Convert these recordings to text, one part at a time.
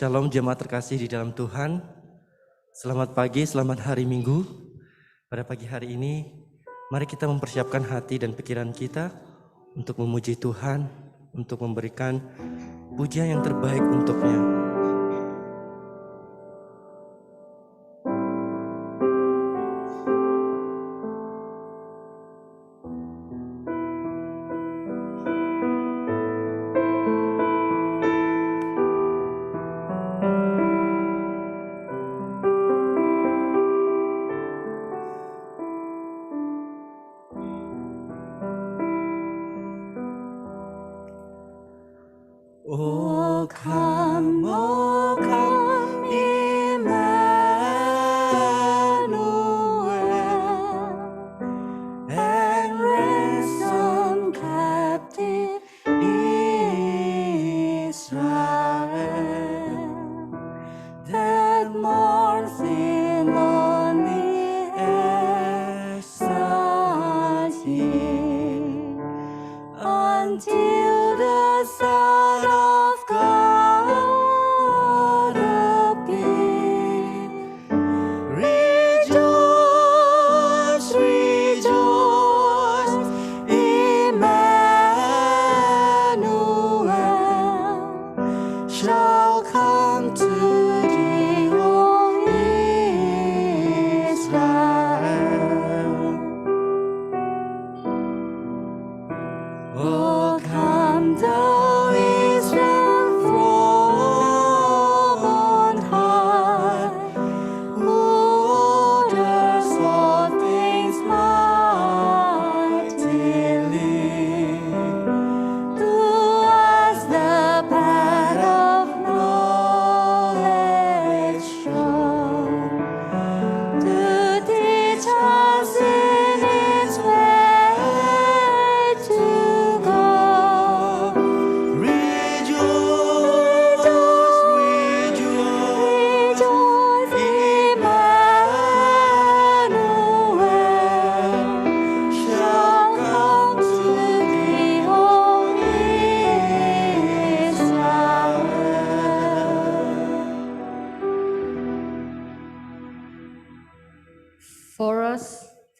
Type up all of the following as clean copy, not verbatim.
Shalom jemaat terkasih di dalam Tuhan. Selamat pagi, selamat hari Minggu. Pada pagi hari ini, mari kita mempersiapkan hati dan pikiran kita untuk memuji Tuhan, untuk memberikan pujian yang terbaik untuknya.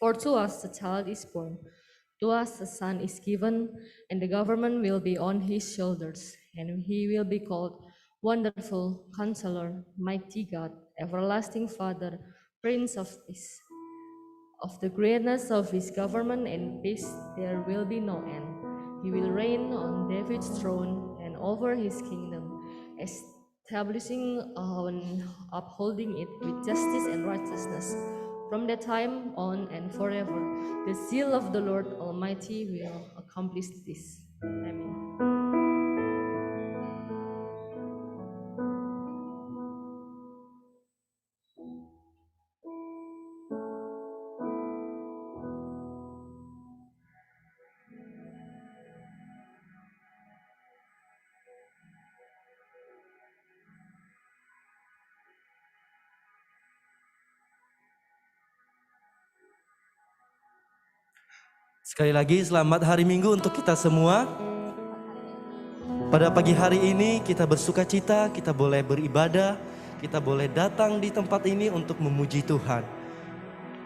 For to us a child is born, to us a son is given, and the government will be on his shoulders, and he will be called Wonderful, Counselor, Mighty God, Everlasting Father, Prince of Peace. Of the greatness of his government and peace there will be no end. He will reign on David's throne and over his kingdom, establishing and upholding it with justice and righteousness from that time on and forever. The seal of the Lord Almighty will accomplish this. Amen. Sekali lagi selamat hari Minggu untuk kita semua. Pada pagi hari ini kita bersuka cita, kita boleh beribadah, kita boleh datang di tempat ini untuk memuji Tuhan.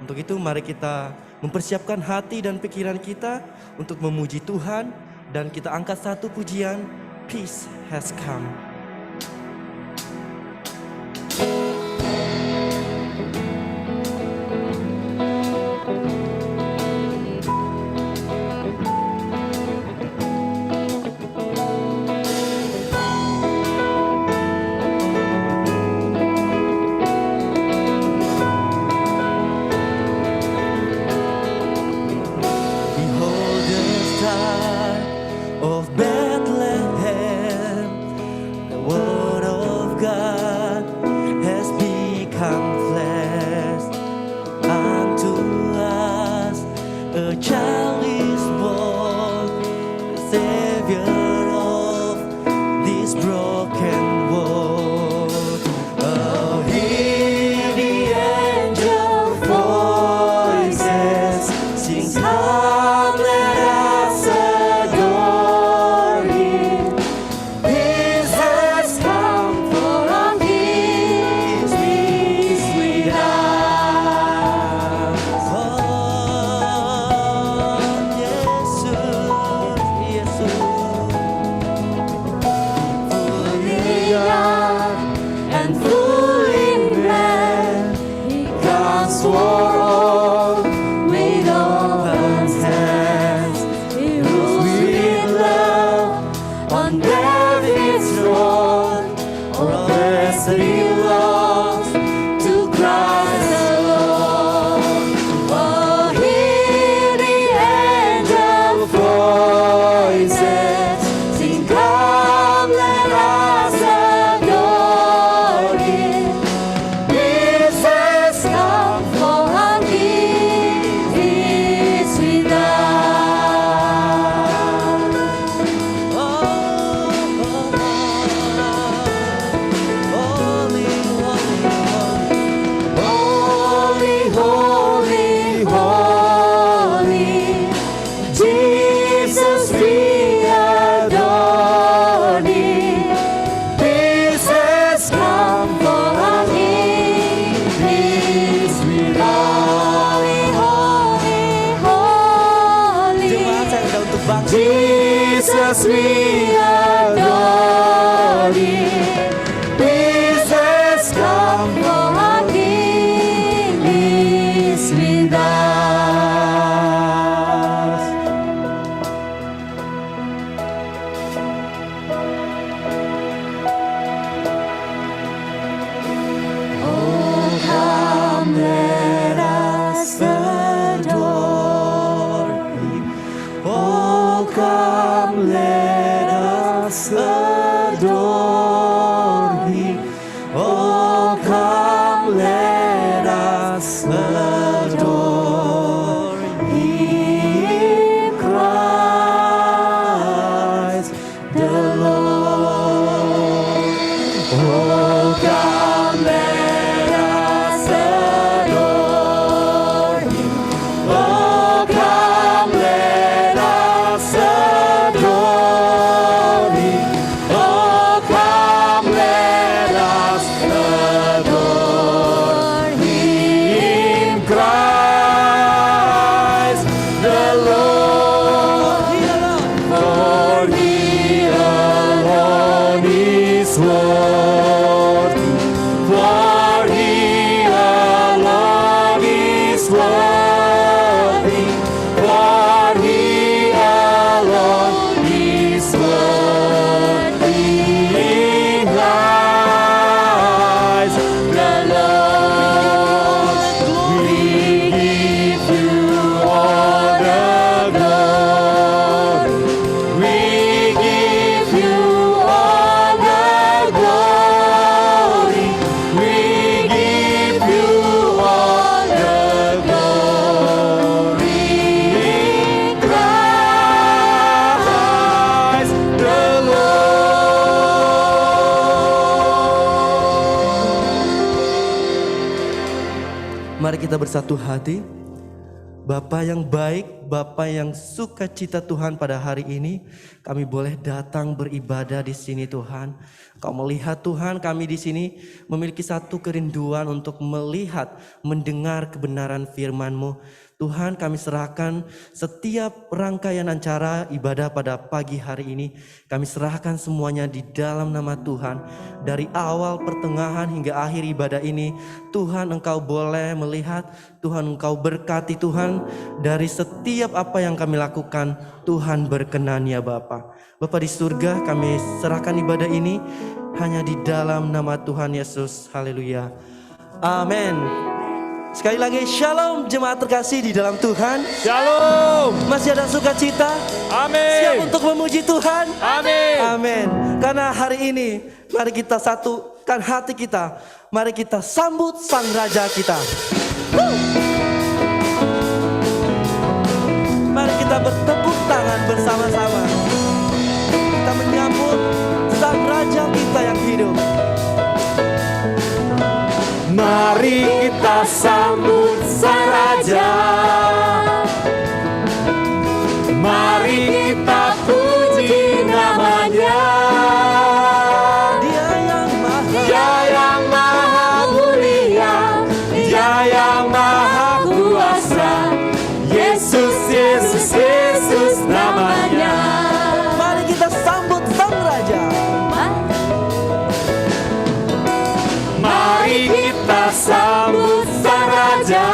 Untuk itu mari kita mempersiapkan hati dan pikiran kita untuk memuji Tuhan. Dan kita angkat satu pujian, Peace Has Come. belongs to Christ alone. Oh, hear the angel voices sing, come, let us adore Him. Jesus, come, for our King is with us. Holy, holy, holy, Jesus, we adore Thee. Peace has come, for our King is with us. Holy, holy, Jemaat saya undang untuk bangkit. Jesus, we adore Thee. Peace has come, for our King is with us. Oh, come, let us adore Him. Oh, come, let us adore Him. Oh, come, let us adore Him, Christ the Lord. Oh, come, let us adore Him. Oh, come, let us adore Him. Oh, come, let us adore Him, Christ the Lord. For He alone is worthy. For He alone is worthy. For He alone is worthy. Christ the Lord. We give You all the glory. We give You all the glory. We give You all the glory. Christ the Lord. Mari kita bersatu hati. Bapa yang baik, Bapa yang sukacita Tuhan, pada hari ini kami boleh datang beribadah di sini Tuhan. Kau melihat Tuhan, kami di sini memiliki satu kerinduan untuk melihat, mendengar kebenaran firman-Mu. Tuhan, kami serahkan setiap rangkaian acara ibadah pada pagi hari ini. Kami serahkan semuanya di dalam nama Tuhan. Dari awal, pertengahan hingga akhir ibadah ini, Tuhan Engkau boleh melihat, Tuhan Engkau berkati Tuhan. Dari setiap apa yang kami lakukan, Tuhan berkenan ya Bapa. Bapa di surga, kami serahkan ibadah ini hanya di dalam nama Tuhan Yesus. Haleluya. Amin. Sekali lagi shalom jemaat terkasih di dalam Tuhan. Shalom. Masih ada sukacita? Siap Amin. untuk memuji Tuhan? Amin. Amin. Karena hari ini mari kita satukan hati kita. Mari kita sambut Sang Raja kita. Mari kita bertepuk tangan bersama-sama. Kita menyambut Sang Raja kita yang hidup. Mari kita sambut Sang Raja. Mari kita puji namanya. Dia yang maha, Dia yang maha mulia, Dia yang maha kuasa. Yesus, Yesus, Yesus namanya. mari kita sambut Sang Raja. Mari kita sambut Sang Raja.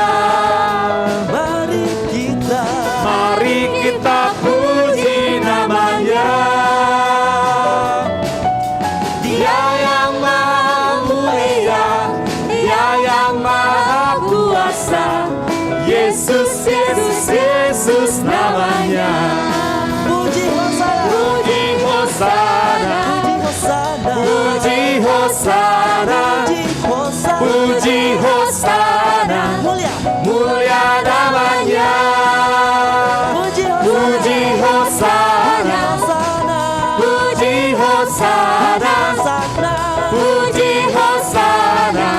Hosana, puji Hosana, mulia namanya. Puji Hosana, puji Hosana, puji Hosana,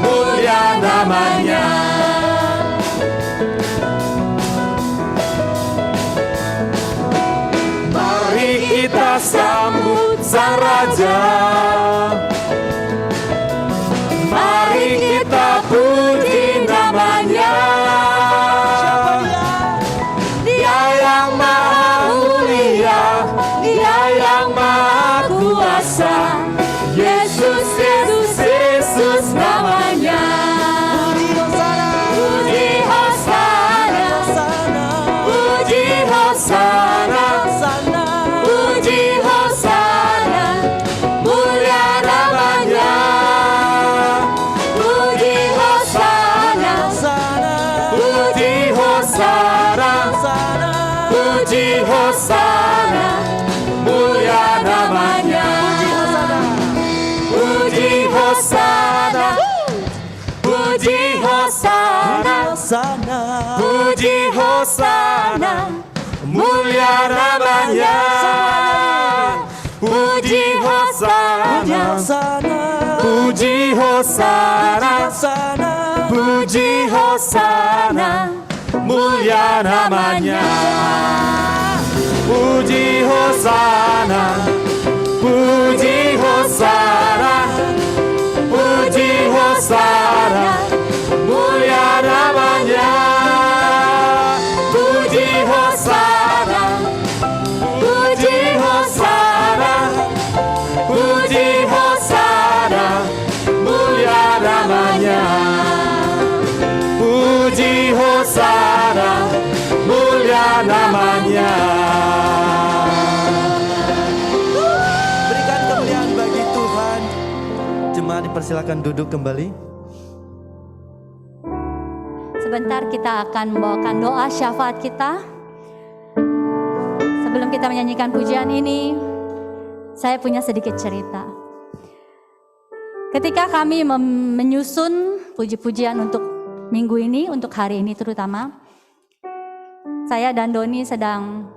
mulia namanya. Mari kita sambut Sang Raja. Mari kita puji namanya. Dia yang maha mulia, Dia yang maha kuasa. Yesus, Yesus, Yesus namanya. Puji Hosana, puji Hosana, puji Hosana, mulia namanya. Puji Hosana, puji Hosana, puji Hosana, mulia namanya. Puji Hosana, puji Hosana, puji Hosana, mulia namanya. Puji Hosana, puji Hosana, puji Hosana, mulia namanya. Puji Hosana, puji Hosana, puji Hosana, mulia namanya. Puji Hosana, puji Hosana, puji Hosana, mulia namanya. Puji Hosana, mulia namanya. Berikan kemuliaan bagi Tuhan. Jemaat dipersilakan duduk kembali. Sebentar kita akan membawakan doa syafaat kita. Sebelum kita menyanyikan pujian ini, saya punya sedikit cerita. Ketika kami menyusun puji-pujian untuk minggu ini, untuk hari ini terutama, saya dan Doni sedang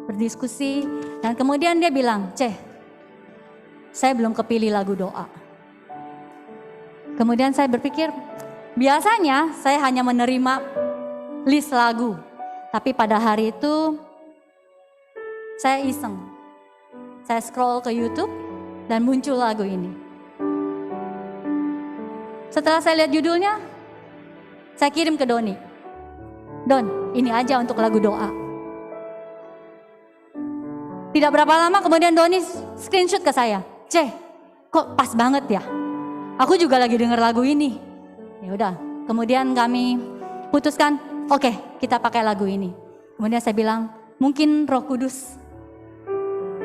berdiskusi dan kemudian dia bilang, saya belum kepilih lagu doa. Kemudian saya berpikir, biasanya saya hanya menerima list lagu, tapi pada hari itu saya iseng. Saya scroll ke YouTube dan muncul lagu ini. Setelah saya lihat judulnya, saya kirim ke Doni. Don, ini aja untuk lagu doa. Tidak berapa lama kemudian Doni screenshot ke saya. Kok pas banget ya? Aku juga lagi denger lagu ini. Ya udah, kemudian kami putuskan, oke, kita pakai lagu ini. Kemudian saya bilang, mungkin Roh Kudus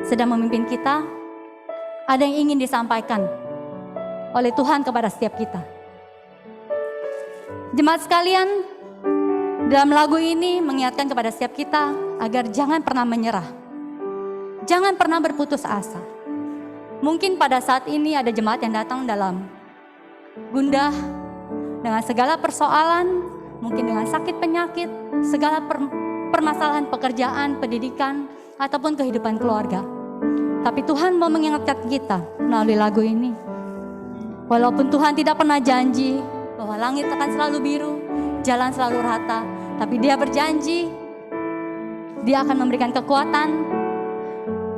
sedang memimpin kita, ada yang ingin disampaikan oleh Tuhan kepada setiap kita. Jemaat sekalian, dalam lagu ini mengingatkan kepada setiap kita agar jangan pernah menyerah. Jangan pernah berputus asa. Mungkin pada saat ini ada jemaat yang datang dalam gundah, dengan segala persoalan, mungkin dengan sakit penyakit, segala permasalahan pekerjaan, pendidikan, ataupun kehidupan keluarga. Tapi Tuhan mau mengingatkan kita melalui lagu ini. Walaupun Tuhan tidak pernah janji bahwa langit akan selalu biru, jalan selalu rata, tapi Dia berjanji, Dia akan memberikan kekuatan,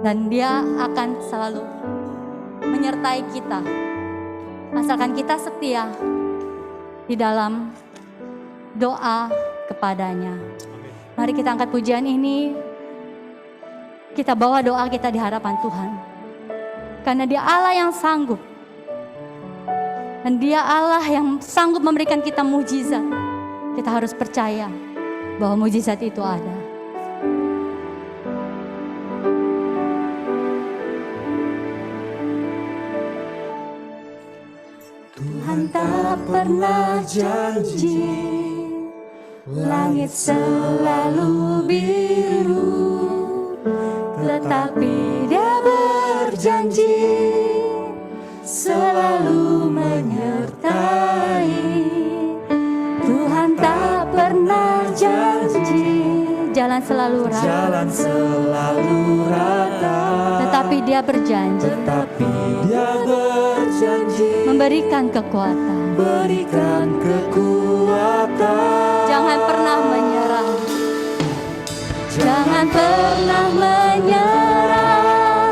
dan Dia akan selalu menyertai kita. Asalkan kita setia di dalam doa kepadanya. Mari kita angkat pujian ini. Kita bawa doa kita di hadapan Tuhan. Karena Dia Allah yang sanggup. Dan Dia Allah yang sanggup memberikan kita mujizat. Kita harus percaya bahwa mujizat itu ada. Tuhan tak pernah janji langit selalu biru, tetapi Dia berjanji selalu rata, jalan selalu rata. tetapi Dia berjanji Tetapi Dia berjanji memberikan kekuatan. berikan kekuatan. Jangan pernah menyerah, jangan pernah menyerah,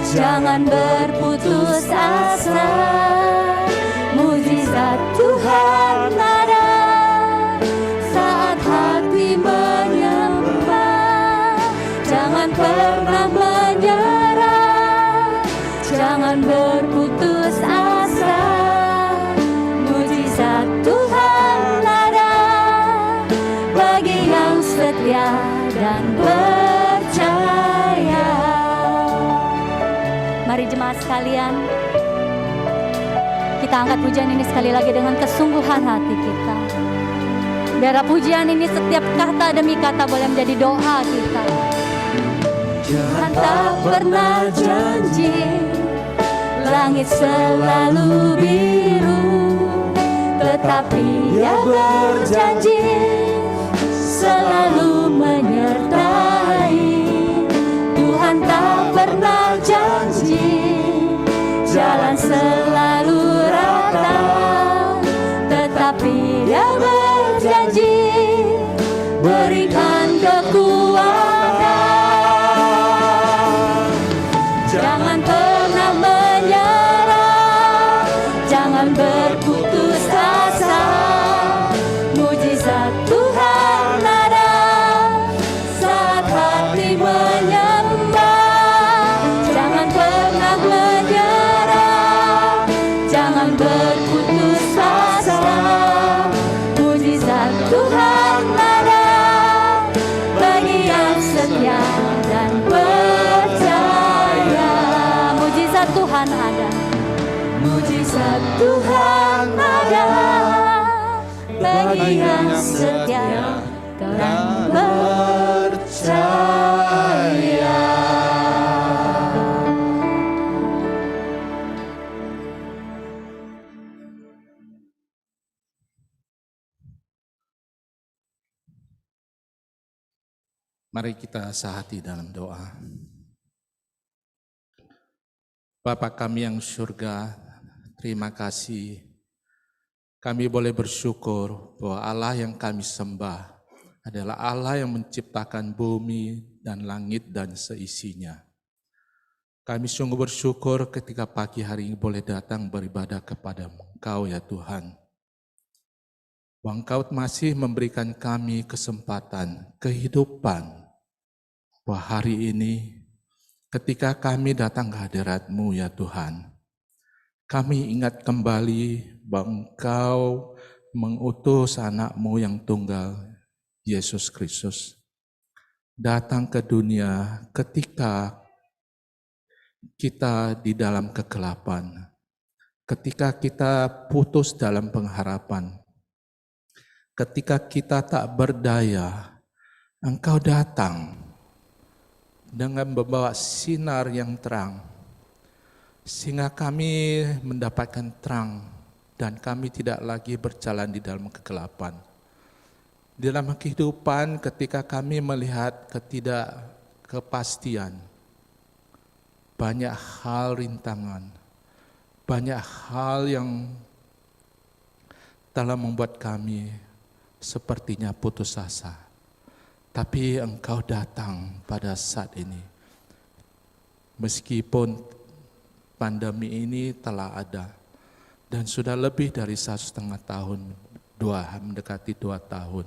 jangan berputus asa. Mujizat Tuhan ada saat hati menyembah. Jangan pernah menyerah, jangan berputus asa. Mujizat Tuhan ada bagi yang setia dan percaya. Mari jemaat sekalian, kita angkat pujian ini sekali lagi dengan kesungguhan hati kita. Biar pujian ini setiap kata demi kata boleh menjadi doa kita. Tuhan tak pernah janji langit selalu biru, tetapi Dia berjanji selalu menyertai. Tuhan tak pernah janji jalan selalu rata, tetapi Dia berjanji berikan kekuatan. Jangan pernah menyerah, jangan berputus asa. Mujizat Tuhan ada saat hati menyembah. Jangan pernah menyerah, jangan berputus asa. Mujizat Tuhan ada bagi yang setia dan percaya. Mujizat Tuhan ada, mujizat Tuhan ada bagi yang setia dan percaya. Mari kita sehati dalam doa. Bapa kami yang surga, terima kasih. Kami boleh bersyukur bahwa Allah yang kami sembah adalah Allah yang menciptakan bumi dan langit dan seisinya. Kami sungguh bersyukur ketika pagi hari ini boleh datang beribadah kepada Engkau ya Tuhan. Engkau masih memberikan kami kesempatan, kehidupan, bahwa hari ini ketika kami datang ke hadirat-Mu ya Tuhan, kami ingat kembali bahwa Engkau mengutus anak-Mu yang tunggal, Yesus Kristus, datang ke dunia ketika kita di dalam kegelapan, ketika kita putus dalam pengharapan, ketika kita tak berdaya, Engkau datang dengan membawa sinar yang terang, sehingga kami mendapatkan terang dan kami tidak lagi berjalan di dalam kegelapan. Di dalam kehidupan ketika kami melihat ketidakkepastian, banyak hal rintangan, banyak hal yang telah membuat kami sepertinya putus asa. Tapi Engkau datang pada saat ini. Meskipun pandemi ini telah ada dan sudah lebih dari 1,5 tahun, mendekati 2 tahun.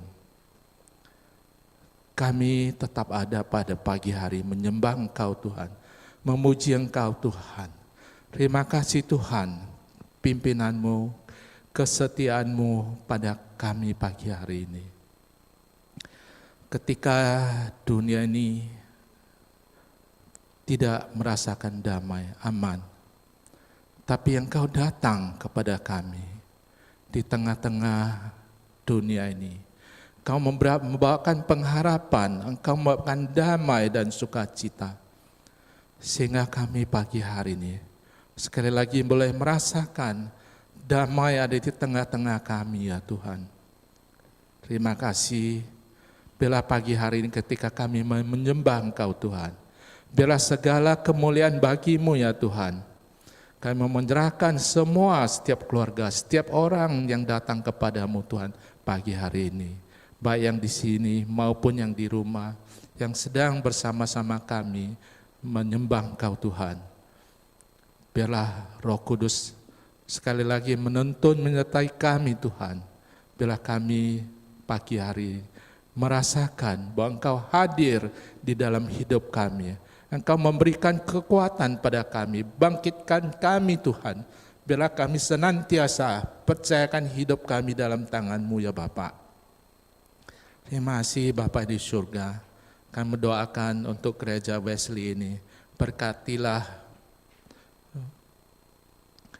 Kami tetap ada pada pagi hari menyembah Engkau Tuhan, memuji Engkau Tuhan. Terima kasih Tuhan, pimpinanmu, kesetiaanmu pada kami pagi hari ini. Ketika dunia ini tidak merasakan damai, aman, tapi Engkau datang kepada kami di tengah-tengah dunia ini. Engkau membawakan pengharapan, Engkau membawakan damai dan sukacita. Sehingga kami pagi hari ini sekali lagi boleh merasakan damai ada di tengah-tengah kami ya Tuhan. Terima kasih. Biarlah pagi hari ini ketika kami menyembah Engkau Tuhan, biarlah segala kemuliaan bagi-Mu ya Tuhan. Kami menyerahkan semua setiap keluarga, setiap orang yang datang kepadamu Tuhan pagi hari ini. Baik yang di sini maupun yang di rumah, yang sedang bersama-sama kami menyembah Engkau Tuhan. Biarlah Roh Kudus sekali lagi menuntun menyertai kami Tuhan. Biarlah kami pagi hari merasakan bahwa Engkau hadir di dalam hidup kami. Engkau memberikan kekuatan pada kami, bangkitkan kami Tuhan. Biarlah kami senantiasa percayakan hidup kami dalam tangan-Mu ya Bapa. Terima kasih Bapa di surga. Kami mendoakan untuk gereja Wesley ini. Berkatilah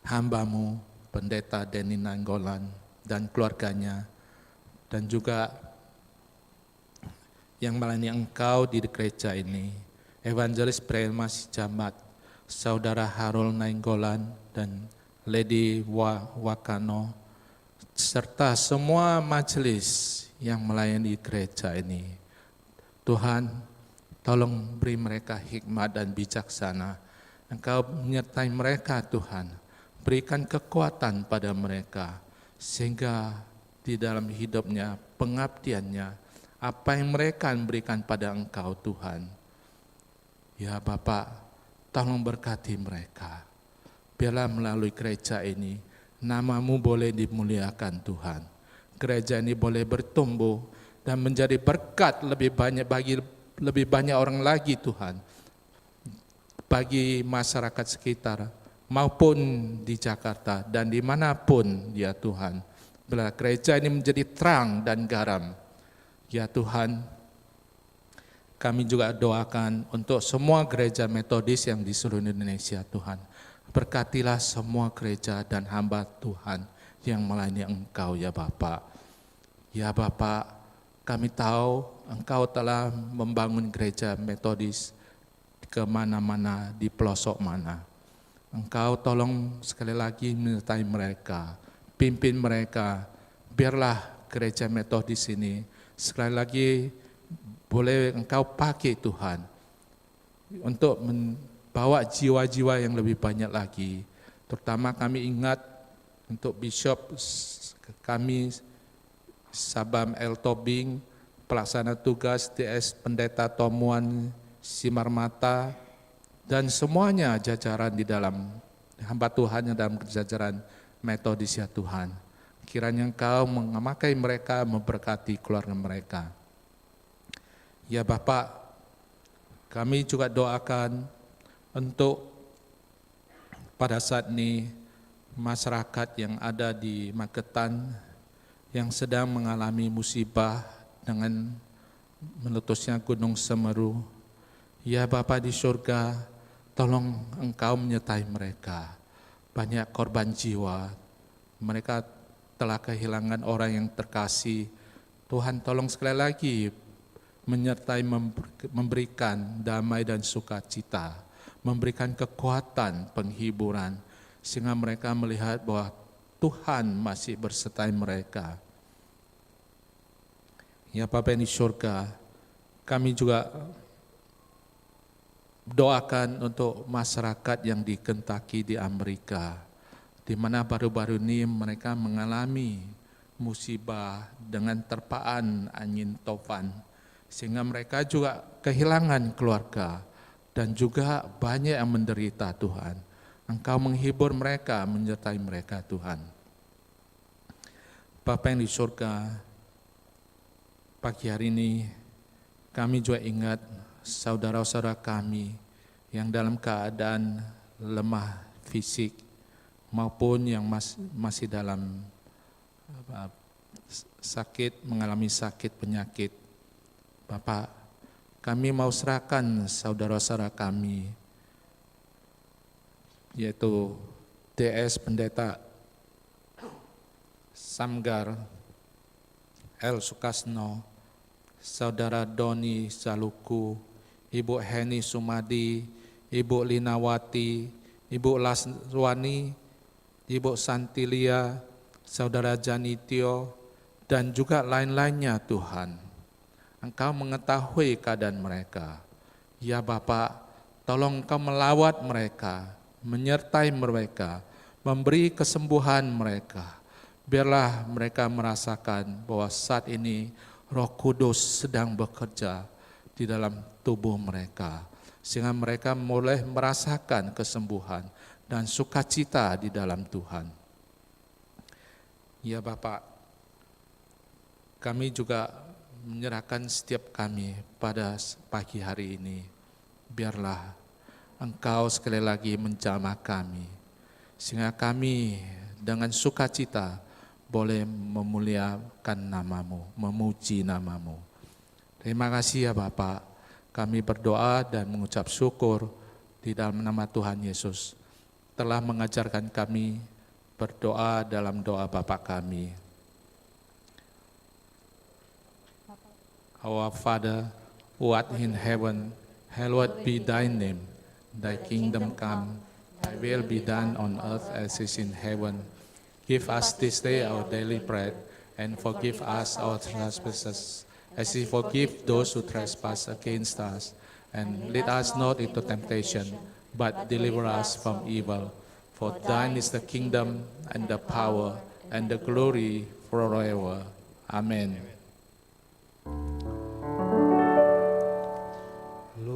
hamba-Mu, Pendeta Denny Nainggolan dan keluarganya. Dan juga yang melayani Engkau di gereja ini. Evangelis Prema Sijamat, Saudara Harul Nainggolan dan Lady Wakano, serta semua majelis yang melayani gereja ini. Tuhan, tolong beri mereka hikmat dan bijaksana. Engkau menyertai mereka Tuhan, berikan kekuatan pada mereka, sehingga di dalam hidupnya, pengabdiannya, apa yang mereka berikan pada Engkau Tuhan. Ya Bapak, tolong berkati mereka. Biarlah melalui gereja ini, nama-Mu boleh dimuliakan Tuhan. Gereja ini boleh bertumbuh dan menjadi berkat lebih banyak bagi lebih banyak orang lagi Tuhan. Bagi masyarakat sekitar maupun di Jakarta dan dimanapun ya Tuhan. Biarlah gereja ini menjadi terang dan garam. Ya Tuhan, kami juga doakan untuk semua gereja metodis yang di seluruh Indonesia Tuhan. Berkatilah semua gereja dan hamba Tuhan yang melayani Engkau ya Bapa. Ya Bapa, kami tahu Engkau telah membangun gereja metodis ke mana-mana, di pelosok mana. Engkau tolong sekali lagi menyertai mereka, pimpin mereka. Biarlah gereja metodis ini sekali lagi boleh Engkau pakai Tuhan untuk membawa jiwa-jiwa yang lebih banyak lagi. Terutama kami ingat untuk Bishop kami Sabam El Tobing, pelaksana tugas DS Pendeta Tomuan Simarmata, dan semuanya jajaran di dalam hamba Tuhan yang dalam jajaran metodis ya Tuhan. Kiranya Engkau memakai mereka, memberkati keluarga mereka. Ya Bapak, kami juga doakan untuk pada saat ini masyarakat yang ada di Magetan yang sedang mengalami musibah dengan meletusnya Gunung Semeru. Ya Bapa di surga, tolong Engkau menyertai mereka. Banyak korban jiwa, mereka telah kehilangan orang yang terkasih. Tuhan tolong sekali lagi menyertai memberikan damai dan sukacita, memberikan kekuatan, penghiburan, sehingga mereka melihat bahwa Tuhan masih bersertai mereka. Ya Bapa di surga, kami juga doakan untuk masyarakat yang di Kentucky di Amerika, di mana baru-baru ini mereka mengalami musibah dengan terpaan angin topan, sehingga mereka juga kehilangan keluarga dan juga banyak yang menderita Tuhan. Engkau menghibur mereka, menyertai mereka Tuhan. Bapa yang di surga, pagi hari ini kami juga ingat saudara-saudara kami yang dalam keadaan lemah fisik maupun yang masih dalam sakit, mengalami sakit penyakit. Bapak, kami mau serahkan saudara-saudara kami, yaitu DS Pendeta Samgar El Sukasno, Saudara Doni Zaluku, Ibu Heni Sumadi, Ibu Linawati, Ibu Laswani, Ibu Santilia, Saudara Janitio, dan juga lain-lainnya Tuhan. Engkau mengetahui keadaan mereka. Ya Bapa, tolong Engkau melawat mereka, menyertai mereka, memberi kesembuhan mereka. Biarlah mereka merasakan bahwa saat ini Roh Kudus sedang bekerja di dalam tubuh mereka, sehingga mereka mulai merasakan kesembuhan dan sukacita di dalam Tuhan. Ya Bapak, kami juga menyerahkan setiap kami pada pagi hari ini. Biarlah Engkau sekali lagi menjamah kami, sehingga kami dengan sukacita boleh memuliakan namamu, memuji namamu. Terima kasih ya Bapak, kami berdoa dan mengucap syukur di dalam nama Tuhan Yesus telah mengajarkan kami berdoa dalam doa Bapa kami. Our Father, who art in heaven, hallowed be thy name. Thy kingdom come, thy will be done on earth as is in heaven. Give us this day our daily bread, and forgive us our trespasses, as we forgive those who trespass against us. And lead us not into temptation, but deliver us from evil. For thine is the kingdom, and the power, and the glory forever. Amen.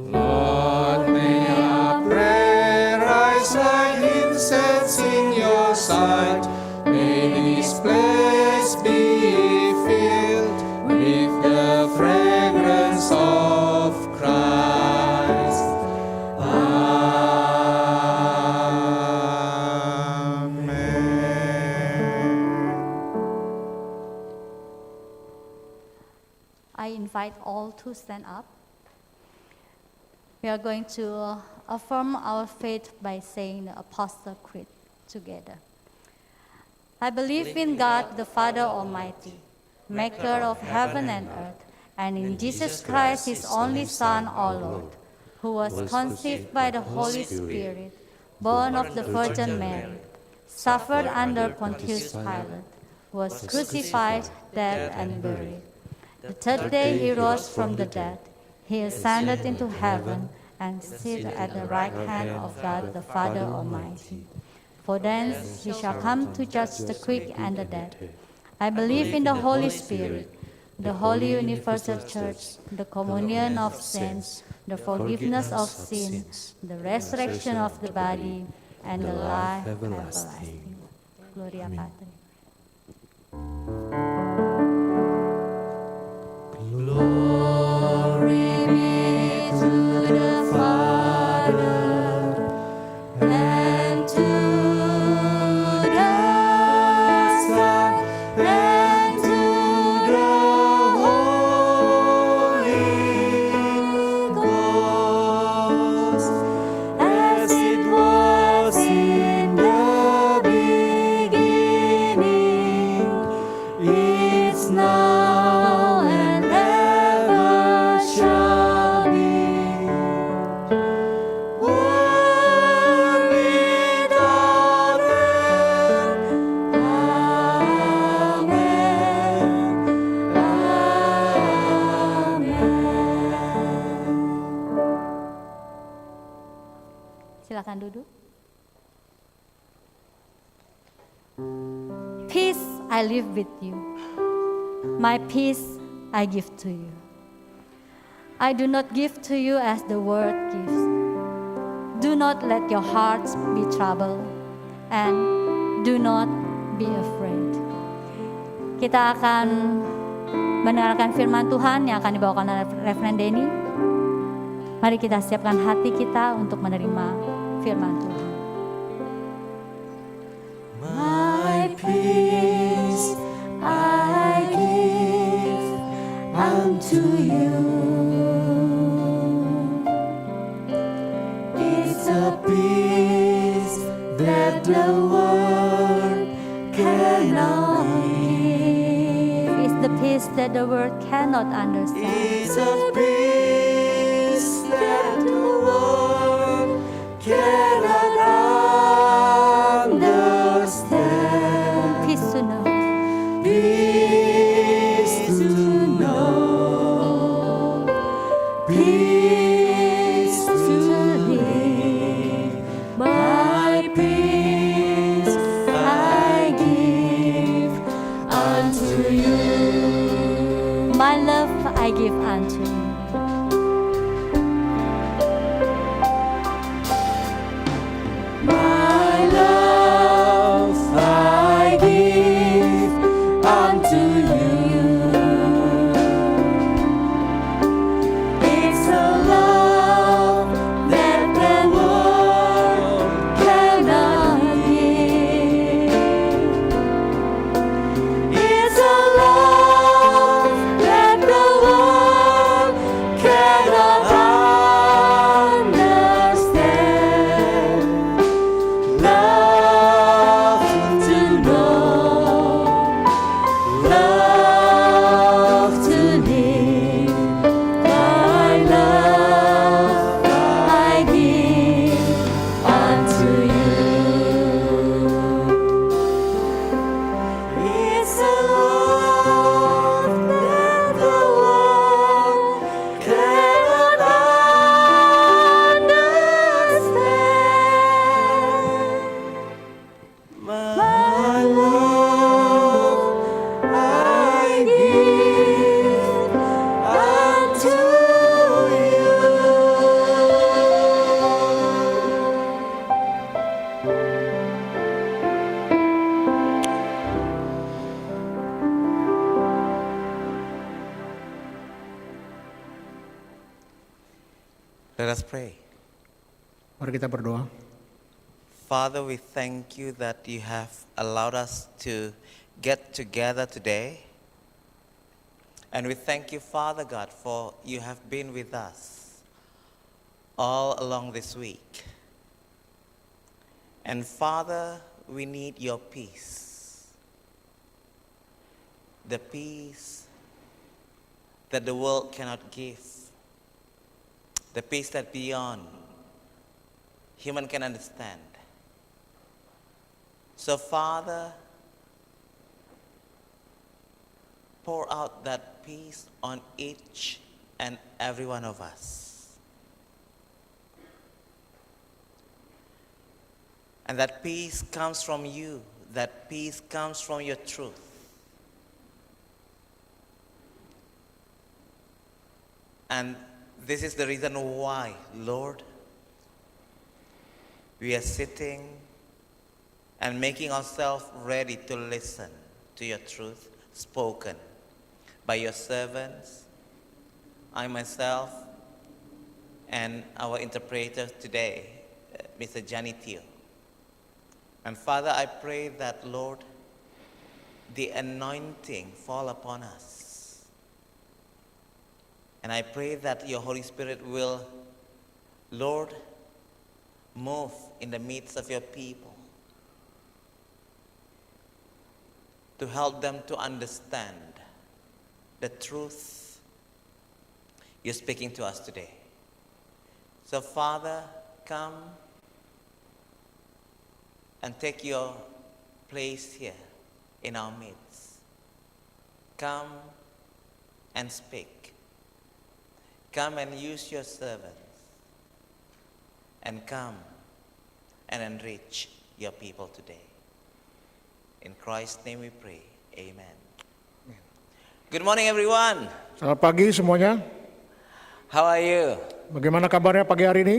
Lord, may our prayer rise like incense in your sight. May this place be filled with the fragrance of Christ. I invite all to stand up. We are going to affirm our faith by saying the Apostle Creed together. I believe in God, the Father Almighty, maker of heaven and earth, and in Jesus Christ, his only Son, our Lord, who was conceived by the Holy Spirit, born of the Virgin Mary, suffered under Pontius Pilate, was crucified, dead, and buried. The third day he rose from the dead. He ascended into heaven and sits at the right hand of God the Father Almighty. For thence he shall come to judge the quick and the dead. I believe in the Holy Spirit, the holy universal church, the communion of saints, the forgiveness of sins, the resurrection of the body, and the life everlasting. Gloria Patri. Glory be to the Father and to the Son and to the Holy Ghost, as it was in the beginning, is now, and ever shall be, world without end. Amen. Amen. Silakan duduk. Peace I live with you. My peace I give to you. I do not give to you as the world gives. Do not let your hearts be troubled, and do not be afraid. Kita akan mendengarkan firman Tuhan yang akan dibawakan oleh Reverend Denny. Mari kita siapkan hati kita untuk menerima firman Tuhan. My peace I give unto you. It's a peace that the world cannot give. It's the peace that the world cannot understand. It's a peace that the world cannot understand. Peace to know Peace to know I give unto you. My love I give unto you. It's a love that the world cannot give. It's a love that the world cannot understand. Love to know, love to live. My love I give unto you. It's a love that the world cannot understand. My love I give unto you. Let us pray. Mari kita berdoa. Father, we thank you that you have allowed us to get together today. And we thank you, Father God, for you have been with us all along this week. And Father, we need your peace. The peace that the world cannot give. The peace that beyond human can understand. So Father, pour out that peace on each and every one of us. And that peace comes from you. That peace comes from your truth. And this is the reason why, Lord, we are sitting and making ourselves ready to listen to your truth spoken by your servants, I myself, and our interpreter today, Mr. Johnny Teo. And Father, I pray that, Lord, the anointing fall upon us. And I pray that your Holy Spirit will, Lord, move in the midst of your people to help them to understand the truth you're speaking to us today. So, Father, come and take your place here in our midst. Come and speak. Come and use your servants. And come and enrich your people today. In Christ's name we pray. Amen. Good morning, everyone. Selamat pagi semuanya. How are you? Bagaimana kabarnya pagi hari ini?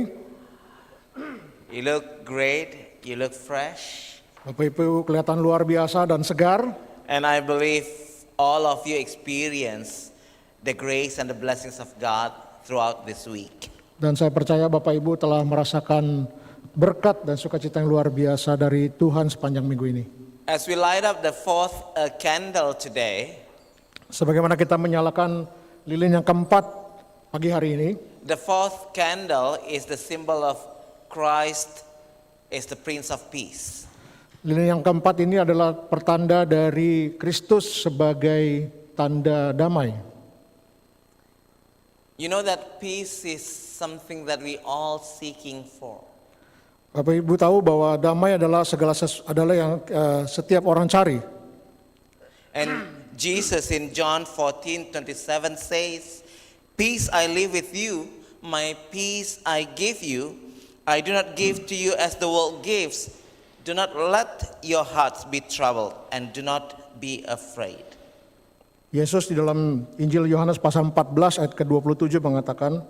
You look great. You look fresh. Bapak Ibu kelihatan luar biasa dan segar. And I believe all of you experience the grace and the blessings of God throughout this week. Dan saya percaya Bapak Ibu telah merasakan berkat dan sukacita yang luar biasa dari Tuhan sepanjang minggu ini. As we light up the fourth candle today, Sebagaimana kita menyalakan lilin yang keempat pagi hari ini, the fourth candle is the symbol of Christ is the Prince of Peace. lilin yang keempat ini adalah pertanda dari Kristus sebagai tanda damai. You know that peace is something that we all seeking for. Bapak Ibu tahu bahwa damai adalah adalah yang setiap orang cari. And Jesus in John 14:27 says, "Peace I leave with you, my peace I give you. I do not give to you as the world gives. Do not let your hearts be troubled and do not be afraid." Yesus di dalam Injil Yohanes pasal 14 ayat ke-27 mengatakan,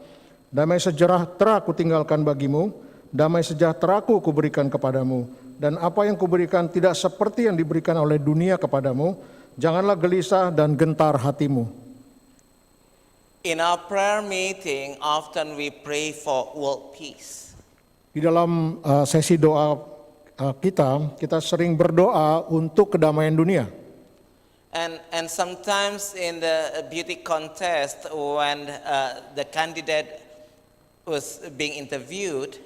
damai sejahtera ku tinggalkan bagimu, damai sejahtera ku berikan kepadamu, dan apa yang kuberikan tidak seperti yang diberikan oleh dunia kepadamu, janganlah gelisah dan gentar hatimu. In our prayer meeting, often we pray for world peace. Di dalam sesi doa kita sering berdoa untuk kedamaian dunia. And sometimes in the beauty contest, when the candidate was being interviewed,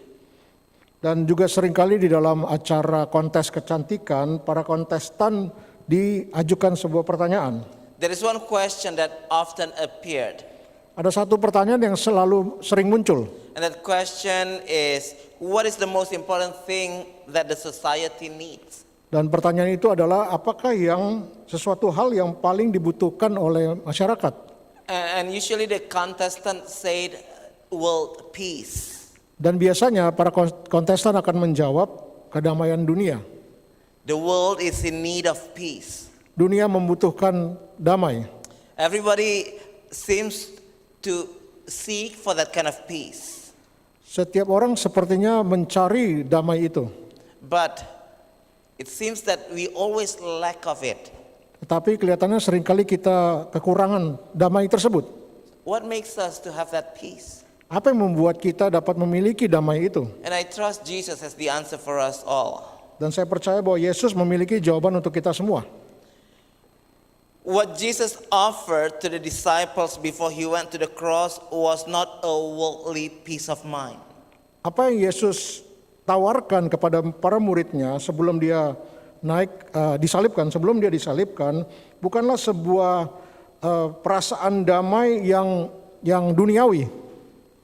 Dan juga seringkali di dalam acara kontes kecantikan, para kontestan diajukan sebuah pertanyaan. there is one question that often appeared. Ada satu pertanyaan yang selalu sering muncul. And that question is, what is the most important thing that the society needs? Dan pertanyaan itu adalah apakah sesuatu hal yang paling dibutuhkan oleh masyarakat? And usually the contestant said world peace. Dan biasanya para kontestan akan menjawab kedamaian dunia. The world is in need of peace. Dunia membutuhkan damai. Everybody seems to seek for that kind of peace. Setiap orang sepertinya mencari damai itu. But it seems that we always lack of it. Tetapi kelihatannya seringkali kita kekurangan damai tersebut. What makes us to have that peace? Apa yang membuat kita dapat memiliki damai itu? And I trust Jesus has the answer for us all. Dan saya percaya bahwa Yesus memiliki jawaban untuk kita semua. What Jesus offered to the disciples before he went to the cross was not a worldly peace of mind. Apa yang Yesus tawarkan kepada para muridnya sebelum dia sebelum dia disalibkan, bukanlah sebuah perasaan damai yang duniawi,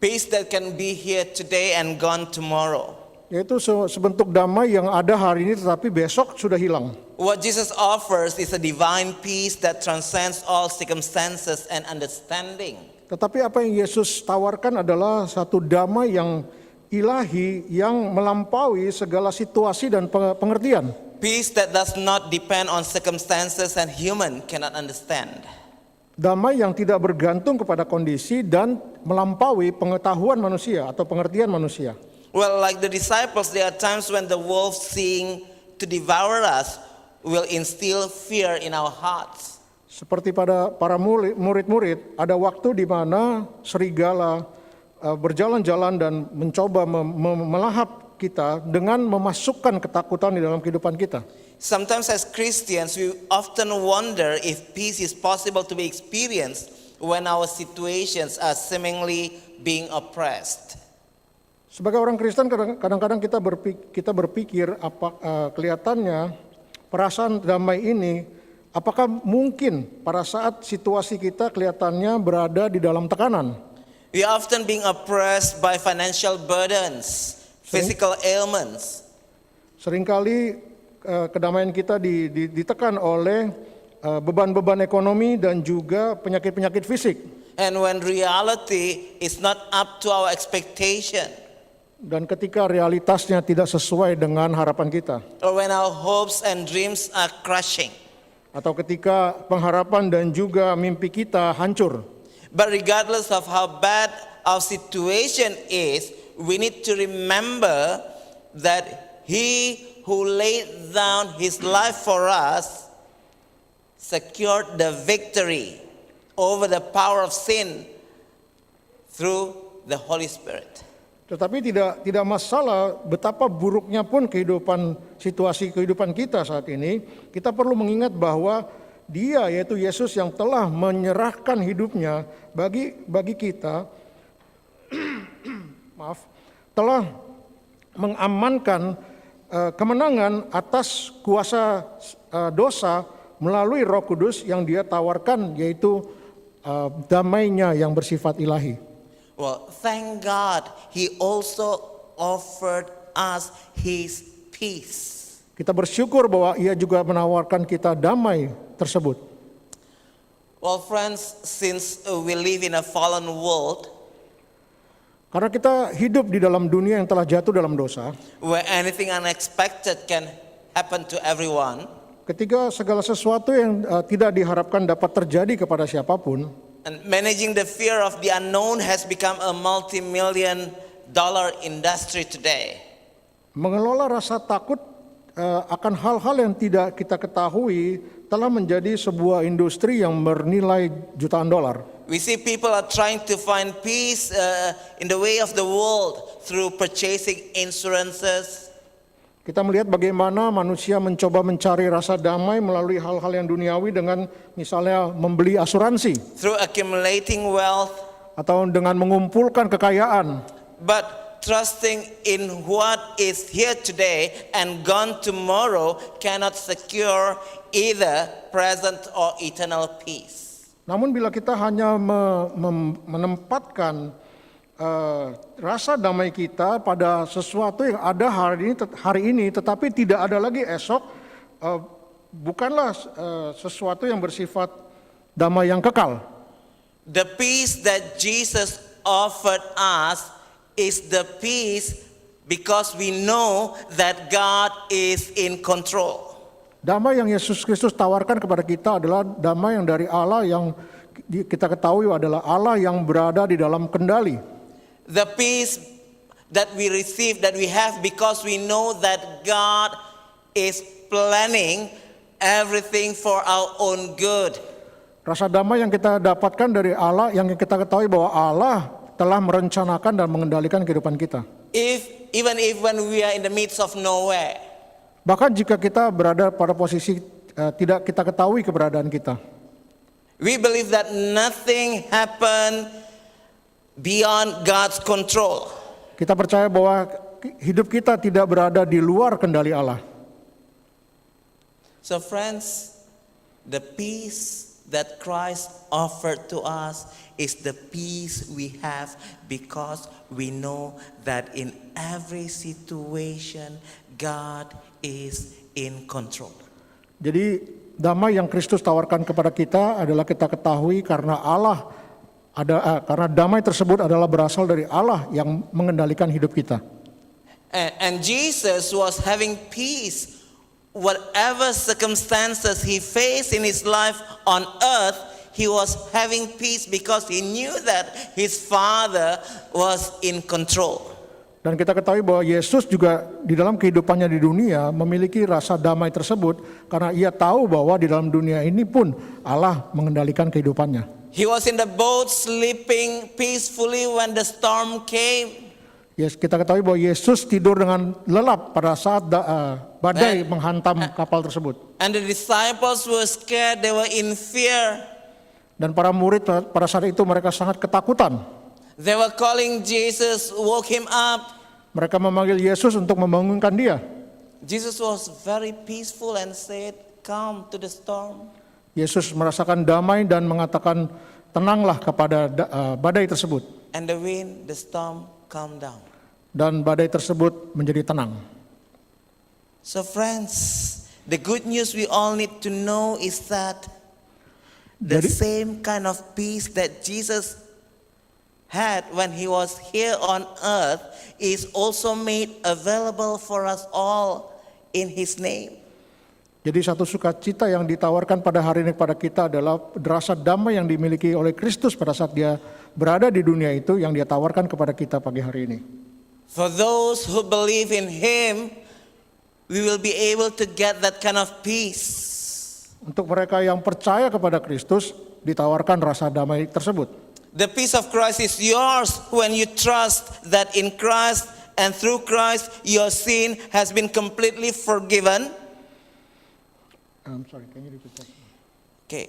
Peace that can be here today and gone tomorrow. yaitu sebentuk damai yang ada hari ini tetapi besok sudah hilang. What Jesus offers is a divine peace that transcends all circumstances and understanding. Tetapi apa yang Yesus tawarkan adalah satu damai yang ilahi yang melampaui segala situasi dan pengertian. Peace that does not depend on circumstances and human cannot understand. Damai yang tidak bergantung kepada kondisi dan melampaui pengetahuan manusia atau pengertian manusia. Well, like the disciples, there are times when the wolf seeking to devour us will instill fear in our hearts. Seperti pada para murid-murid, ada waktu di mana serigala berjalan-jalan dan mencoba melahap kita dengan memasukkan ketakutan di dalam kehidupan kita. Sometimes as Christians, we often wonder if peace is possible to be experienced when our situations are seemingly being oppressed. Sebagai orang Kristen kadang-kadang kita berpikir kelihatannya perasaan damai ini apakah mungkin pada saat situasi kita kelihatannya berada di dalam tekanan. We are often being oppressed by financial burdens, physical ailments. Seringkali kedamaian kita ditekan oleh beban-beban ekonomi dan juga penyakit-penyakit fisik. And when reality is not up to our expectation, Dan ketika realitasnya tidak sesuai dengan harapan kita, or when our hopes and dreams are crushing. atau ketika pengharapan dan juga mimpi kita hancur. But regardless of how bad our situation is, we need to remember that He who laid down His life for us secured the victory over the power of sin through the Holy Spirit. Tetapi tidak masalah betapa buruknya pun situasi kehidupan kita saat ini, kita perlu mengingat bahwa Dia yaitu Yesus yang telah menyerahkan hidupnya bagi kita, telah mengamankan kemenangan atas kuasa dosa melalui Roh Kudus yang Dia tawarkan, yaitu damainya yang bersifat ilahi. Well, thank God He also offered us His peace. Kita bersyukur bahwa Ia juga menawarkan kita damai tersebut. Well, friends, since we live in a fallen world, Karena kita hidup di dalam dunia yang telah jatuh dalam dosa, where anything unexpected can happen to everyone, Ketika segala sesuatu yang tidak diharapkan dapat terjadi kepada siapapun, and managing the fear of the unknown has become a multi-million dollar industry today. mengelola rasa takut akan hal-hal yang tidak kita ketahui telah menjadi sebuah industri yang bernilai jutaan dolar. We see people are trying to find peace in the way of the world through purchasing insurances, Kita melihat bagaimana manusia mencoba mencari rasa damai melalui hal-hal yang duniawi dengan misalnya membeli asuransi through accumulating wealth, atau dengan mengumpulkan kekayaan. but trusting in what is here today and gone tomorrow cannot secure either present or eternal peace. Namun bila kita hanya menempatkan rasa damai kita pada sesuatu yang ada hari ini tetapi tidak ada lagi esok, bukanlah sesuatu yang bersifat damai yang kekal. The peace that Jesus offered us is the peace because we know that God is in control. Damai yang Yesus Kristus tawarkan kepada kita adalah damai yang dari Allah, yang kita ketahui adalah Allah yang berada di dalam kendali. The peace that we receive, that we have because we know that God is planning everything for our own good. Rasa damai yang kita dapatkan dari Allah, yang kita ketahui bahwa Allah telah merencanakan dan mengendalikan kehidupan kita. Even if when we are in the midst of nowhere, Bahkan jika kita berada pada posisi tidak kita ketahui keberadaan kita. we believe that nothing happened beyond God's control. Kita percaya bahwa hidup kita tidak berada di luar kendali Allah. So friends, the peace that Christ offered to us is the peace we have because we know that in every situation God is in control. Jadi damai yang Kristus tawarkan kepada kita adalah kita ketahui karena karena damai tersebut adalah berasal dari Allah yang mengendalikan hidup kita. And Jesus was having peace whatever circumstances he faced in his life on earth. He was having peace because he knew that his Father was in control. Dan kita ketahui bahwa Yesus juga di dalam kehidupannya di dunia memiliki rasa damai tersebut karena ia tahu bahwa di dalam dunia ini pun Allah mengendalikan kehidupannya. He was in the boat sleeping peacefully when the storm came. Yes, kita ketahui bahwa Yesus tidur dengan lelap pada saat badai menghantam kapal tersebut. And the disciples were scared, they were in fear. Dan para murid pada saat itu mereka sangat ketakutan. They were calling Jesus, woke him up. Mereka memanggil Yesus untuk membangunkan dia. Jesus was very peaceful and said, "Come to the storm." Yesus merasakan damai dan mengatakan, tenanglah kepada badai tersebut. And the wind, the storm calmed down. Dan badai tersebut menjadi tenang. So friends, the good news we all need to know is that the same kind of peace that Jesus had when he was here on earth is also made available for us all in his name. Jadi satu sukacita yang ditawarkan pada hari ini kepada kita adalah rasa damai yang dimiliki oleh Kristus pada saat dia berada di dunia itu yang dia tawarkan kepada kita pagi hari ini. For those who believe in him, we will be able to get that kind of peace. Untuk mereka yang percaya kepada Kristus ditawarkan rasa damai tersebut. The peace of Christ is yours when you trust that in Christ and through Christ your sin has been completely forgiven. Sorry, can you repeat that? Okay.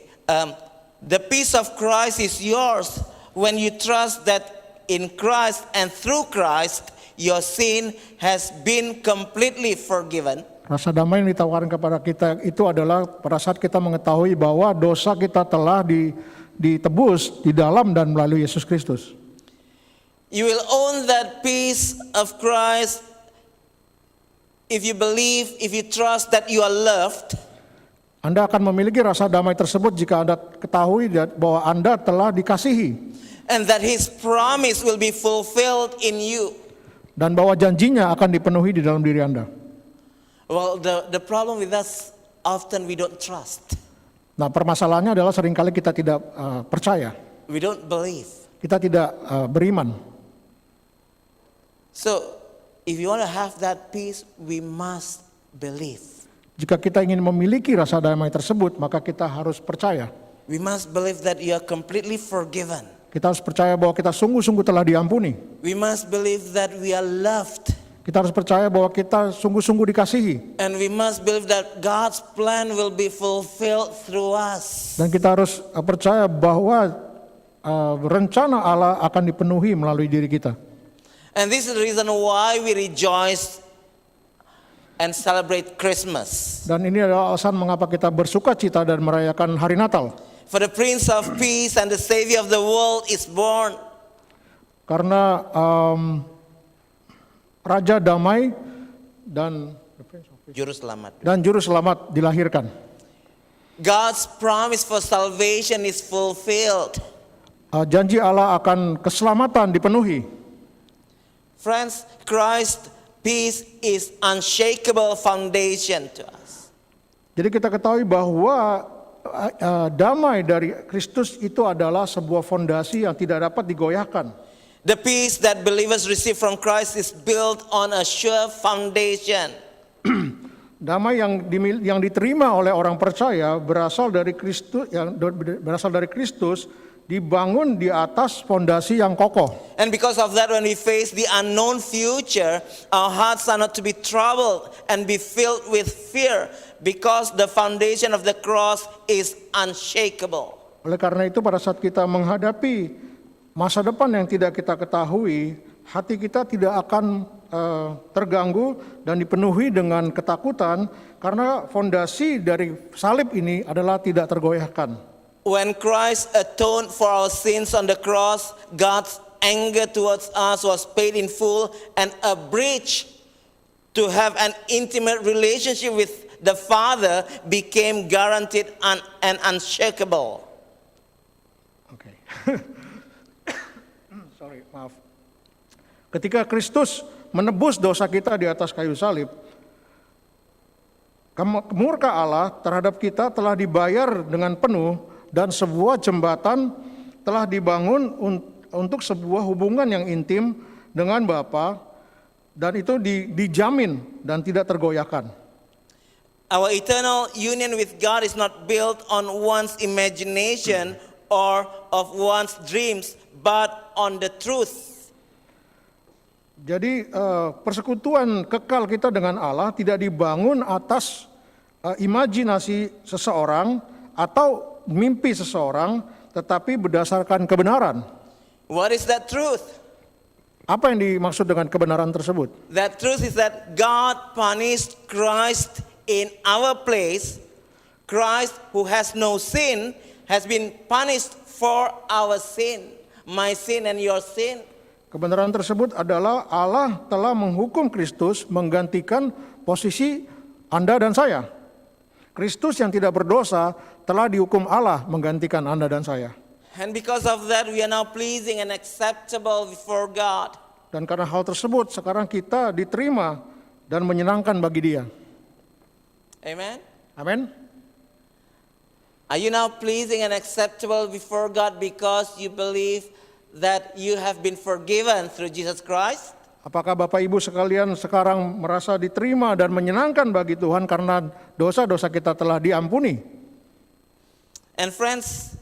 The peace of Christ is yours when you trust that in Christ and through Christ your sin has been completely forgiven. Rasa damai yang ditawarkan kepada kita itu adalah pada saat kita mengetahui bahwa dosa kita telah ditebus di dalam dan melalui Yesus Kristus. You will own that peace of Christ if you believe, if you trust that you are loved. Anda akan memiliki rasa damai tersebut jika Anda ketahui bahwa Anda telah dikasihi. And that his promise will be fulfilled in you. Dan bahwa janjinya akan dipenuhi di dalam diri Anda. Well, the problem with us often we don't trust. Nah, permasalahannya adalah seringkali kita tidak percaya, We don't believe. kita tidak beriman. So, if you want to have that peace, we must believe. Jika kita ingin memiliki rasa damai tersebut, maka kita harus percaya. We must believe that you are completely forgiven. Kita harus percaya bahwa kita sungguh-sungguh telah diampuni. We must believe that we are loved. Kita harus percaya bahwa kita sungguh-sungguh dikasihi. And we must believe that God's plan will be fulfilled through us. Dan kita harus percaya bahwa rencana Allah akan dipenuhi melalui diri kita. And this is the reason why we rejoice and celebrate Christmas. Dan ini adalah alasan mengapa kita bersuka cita dan merayakan hari Natal. For the Prince of Peace and the Savior of the world is born. Karena Raja Damai dan Juru Selamat dilahirkan. God's promise for salvation is fulfilled. Janji Allah akan keselamatan dipenuhi. Friends, Christ's peace is unshakable foundation to us. Jadi kita ketahui bahwa damai dari Kristus itu adalah sebuah fondasi yang tidak dapat digoyahkan. The peace that believers receive from Christ is built on a sure foundation. Damai yang diterima oleh orang percaya berasal dari Kristus, dibangun di atas fondasi yang kokoh. And because of that, when we face the unknown future, our hearts are not to be troubled and be filled with fear, because the foundation of the cross is unshakable. Oleh karena itu pada saat kita menghadapi masa depan yang tidak kita ketahui, hati kita tidak akan terganggu dan dipenuhi dengan ketakutan, karena fondasi dari salib ini adalah tidak tergoyahkan. When Christ atoned for our sins on the cross, God's anger towards us was paid in full, and a bridge to have an intimate relationship with the Father became guaranteed and unshakable. Okay. Sorry, maaf. Ketika Kristus menebus dosa kita di atas kayu salib, murka Allah terhadap kita telah dibayar dengan penuh, dan sebuah jembatan telah dibangun untuk sebuah hubungan yang intim dengan Bapa, dan itu dijamin dan tidak tergoyahkan. Our eternal union with God is not built on one's imagination or of one's dreams, but on the truth. Jadi persekutuan kekal kita dengan Allah tidak dibangun atas imajinasi seseorang atau mimpi seseorang, tetapi berdasarkan kebenaran. What is that truth? Apa yang dimaksud dengan kebenaran tersebut? That truth is that God punished Christ in our place. Christ, who has no sin, has been punished for our sin, my sin and your sin. Kebenaran tersebut adalah Allah telah menghukum Kristus menggantikan posisi Anda dan saya. Kristus yang tidak berdosa telah dihukum Allah menggantikan Anda dan saya. And because of that, we are now pleasing and acceptable before God. Dan karena hal tersebut, sekarang kita diterima dan menyenangkan bagi Dia. Amen? Amin. Are you now pleasing and acceptable before God because you believe that you have been forgiven through Jesus Christ? Apakah Bapak Ibu sekalian sekarang merasa diterima dan menyenangkan bagi Tuhan karena dosa-dosa kita telah diampuni? And friends,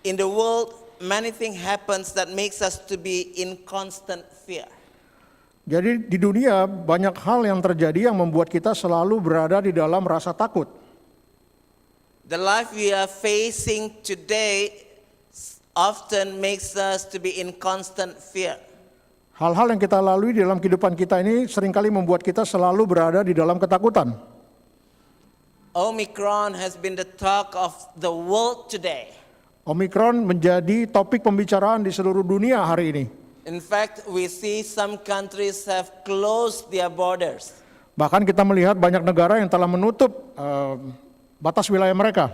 in the world, many things happens that makes us to be in constant fear. Jadi di dunia banyak hal yang terjadi yang membuat kita selalu berada di dalam rasa takut. The life we are facing today often makes us to be in constant fear. Hal-hal yang kita lalui di dalam kehidupan kita ini seringkali membuat kita selalu berada di dalam ketakutan. Omicron has been the talk of the world today. Omikron menjadi topik pembicaraan di seluruh dunia hari ini. In fact, we see some countries have closed their borders. Bahkan kita melihat banyak negara yang telah menutup batas wilayah mereka.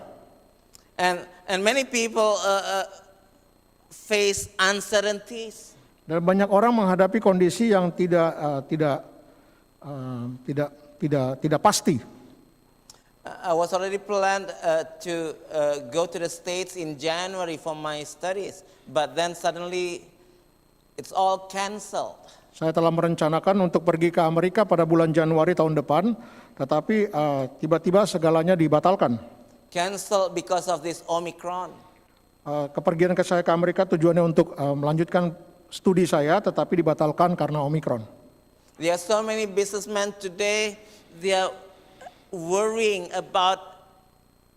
And many people face uncertainties. Dan banyak orang menghadapi kondisi yang tidak pasti. I was already planned to go to the States in January for my studies, but then suddenly it's all canceled. Saya telah merencanakan untuk pergi ke Amerika pada bulan Januari tahun depan, tetapi tiba-tiba segalanya dibatalkan. Cancelled because of this Omicron. Kepergian saya ke Amerika tujuannya untuk melanjutkan studi saya, tetapi dibatalkan karena Omikron. There are so many businessmen today, they are worrying about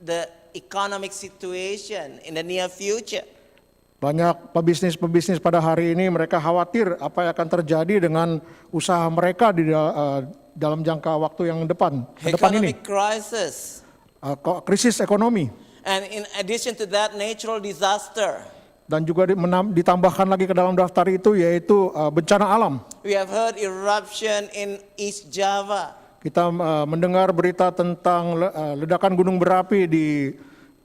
the economic situation in the near future. Banyak pebisnis pada hari ini mereka khawatir apa yang akan terjadi dengan usaha mereka di dalam jangka waktu yang depan ini. Economic crisis. Krisis ekonomi. And in addition to that, natural disaster. Dan juga ditambahkan lagi ke dalam daftar itu yaitu bencana alam. We have heard eruption in East Java. Kita mendengar berita tentang ledakan gunung berapi di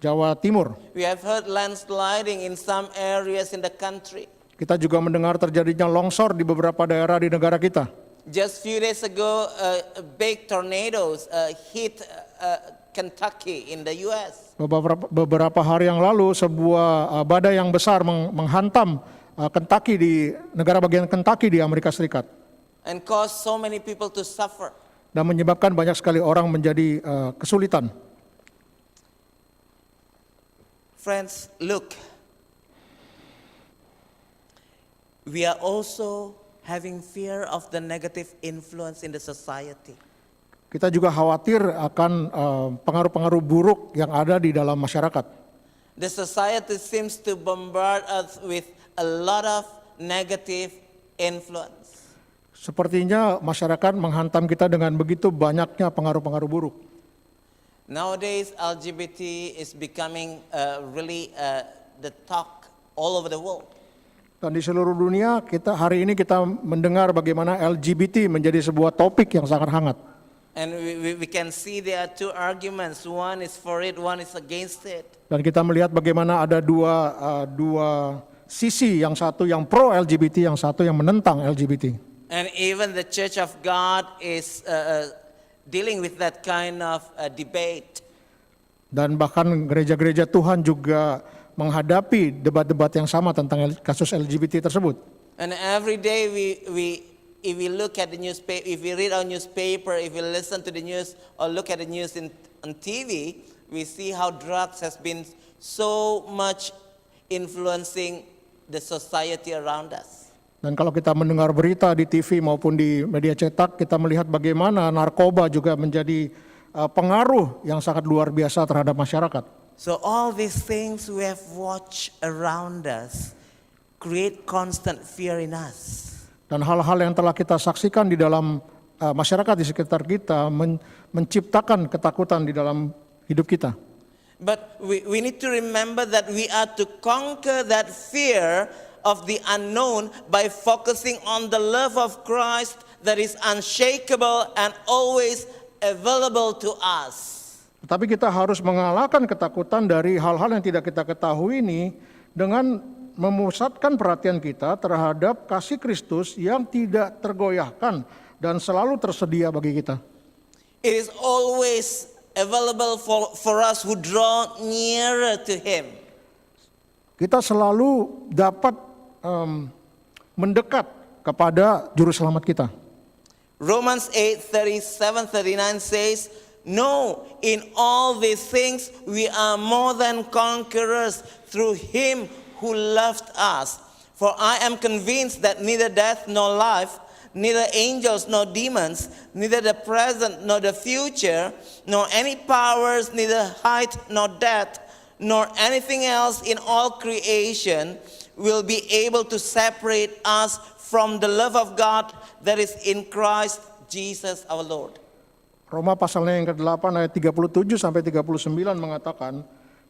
Jawa Timur. We have heard landsliding in some areas in the country. Kita juga mendengar terjadinya longsor di beberapa daerah di negara kita. Just few days ago, big tornadoes hit Kentucky in the U.S. Beberapa hari yang lalu sebuah badai yang besar menghantam Kentucky di negara bagian Kentucky di Amerika Serikat. And caused so many people to suffer. Dan menyebabkan banyak sekali orang menjadi kesulitan. Friends, look. We are also having fear of the negative influence in the society. Kita juga khawatir akan pengaruh-pengaruh buruk yang ada di dalam masyarakat. The society seems to bombard us with a lot of negative influence. Sepertinya masyarakat menghantam kita dengan begitu banyaknya pengaruh-pengaruh buruk. Nowadays, LGBT is becoming really the talk all over the world. Dan di seluruh dunia hari ini kita mendengar bagaimana LGBT menjadi sebuah topik yang sangat hangat. And we can see there are two arguments. One is for it, one is against it. Dan kita melihat bagaimana ada dua sisi, yang satu yang pro LGBT, yang satu yang menentang LGBT. And even the Church of God is dealing with that kind of debate. Dan bahkan gereja-gereja Tuhan juga menghadapi debat-debat yang sama tentang kasus LGBT tersebut. And every day if we look at the newspaper, if we read our newspaper, if we listen to the news or look at the news on TV, we see how drugs has been so much influencing the society around us. Dan kalau kita mendengar berita di TV maupun di media cetak, kita melihat bagaimana narkoba juga menjadi pengaruh yang sangat luar biasa terhadap masyarakat. So all these things we have watched around us create constant fear in us. Dan hal-hal yang telah kita saksikan di dalam masyarakat di sekitar kita menciptakan ketakutan di dalam hidup kita. But we need to remember that we are to conquer that fear of the unknown by focusing on the love of Christ that is unshakable and always available to us. Tetapi kita harus mengalahkan ketakutan dari hal-hal yang tidak kita ketahui ini dengan memusatkan perhatian kita terhadap kasih Kristus yang tidak tergoyahkan dan selalu tersedia bagi kita. It is always available for us who draw nearer to Him. Kita selalu dapat mendekat kepada juru selamat kita. Romans 8:37-39 says, "No, in all these things we are more than conquerors through Him who loved us. For I am convinced that neither death nor life, neither angels nor demons, neither the present nor the future, nor any powers, neither height nor depth, nor anything else in all creation will be able to separate us from the love of God that is in Christ Jesus our Lord." Roma pasalnya yang ke-8 ayat 37 sampai 39 mengatakan,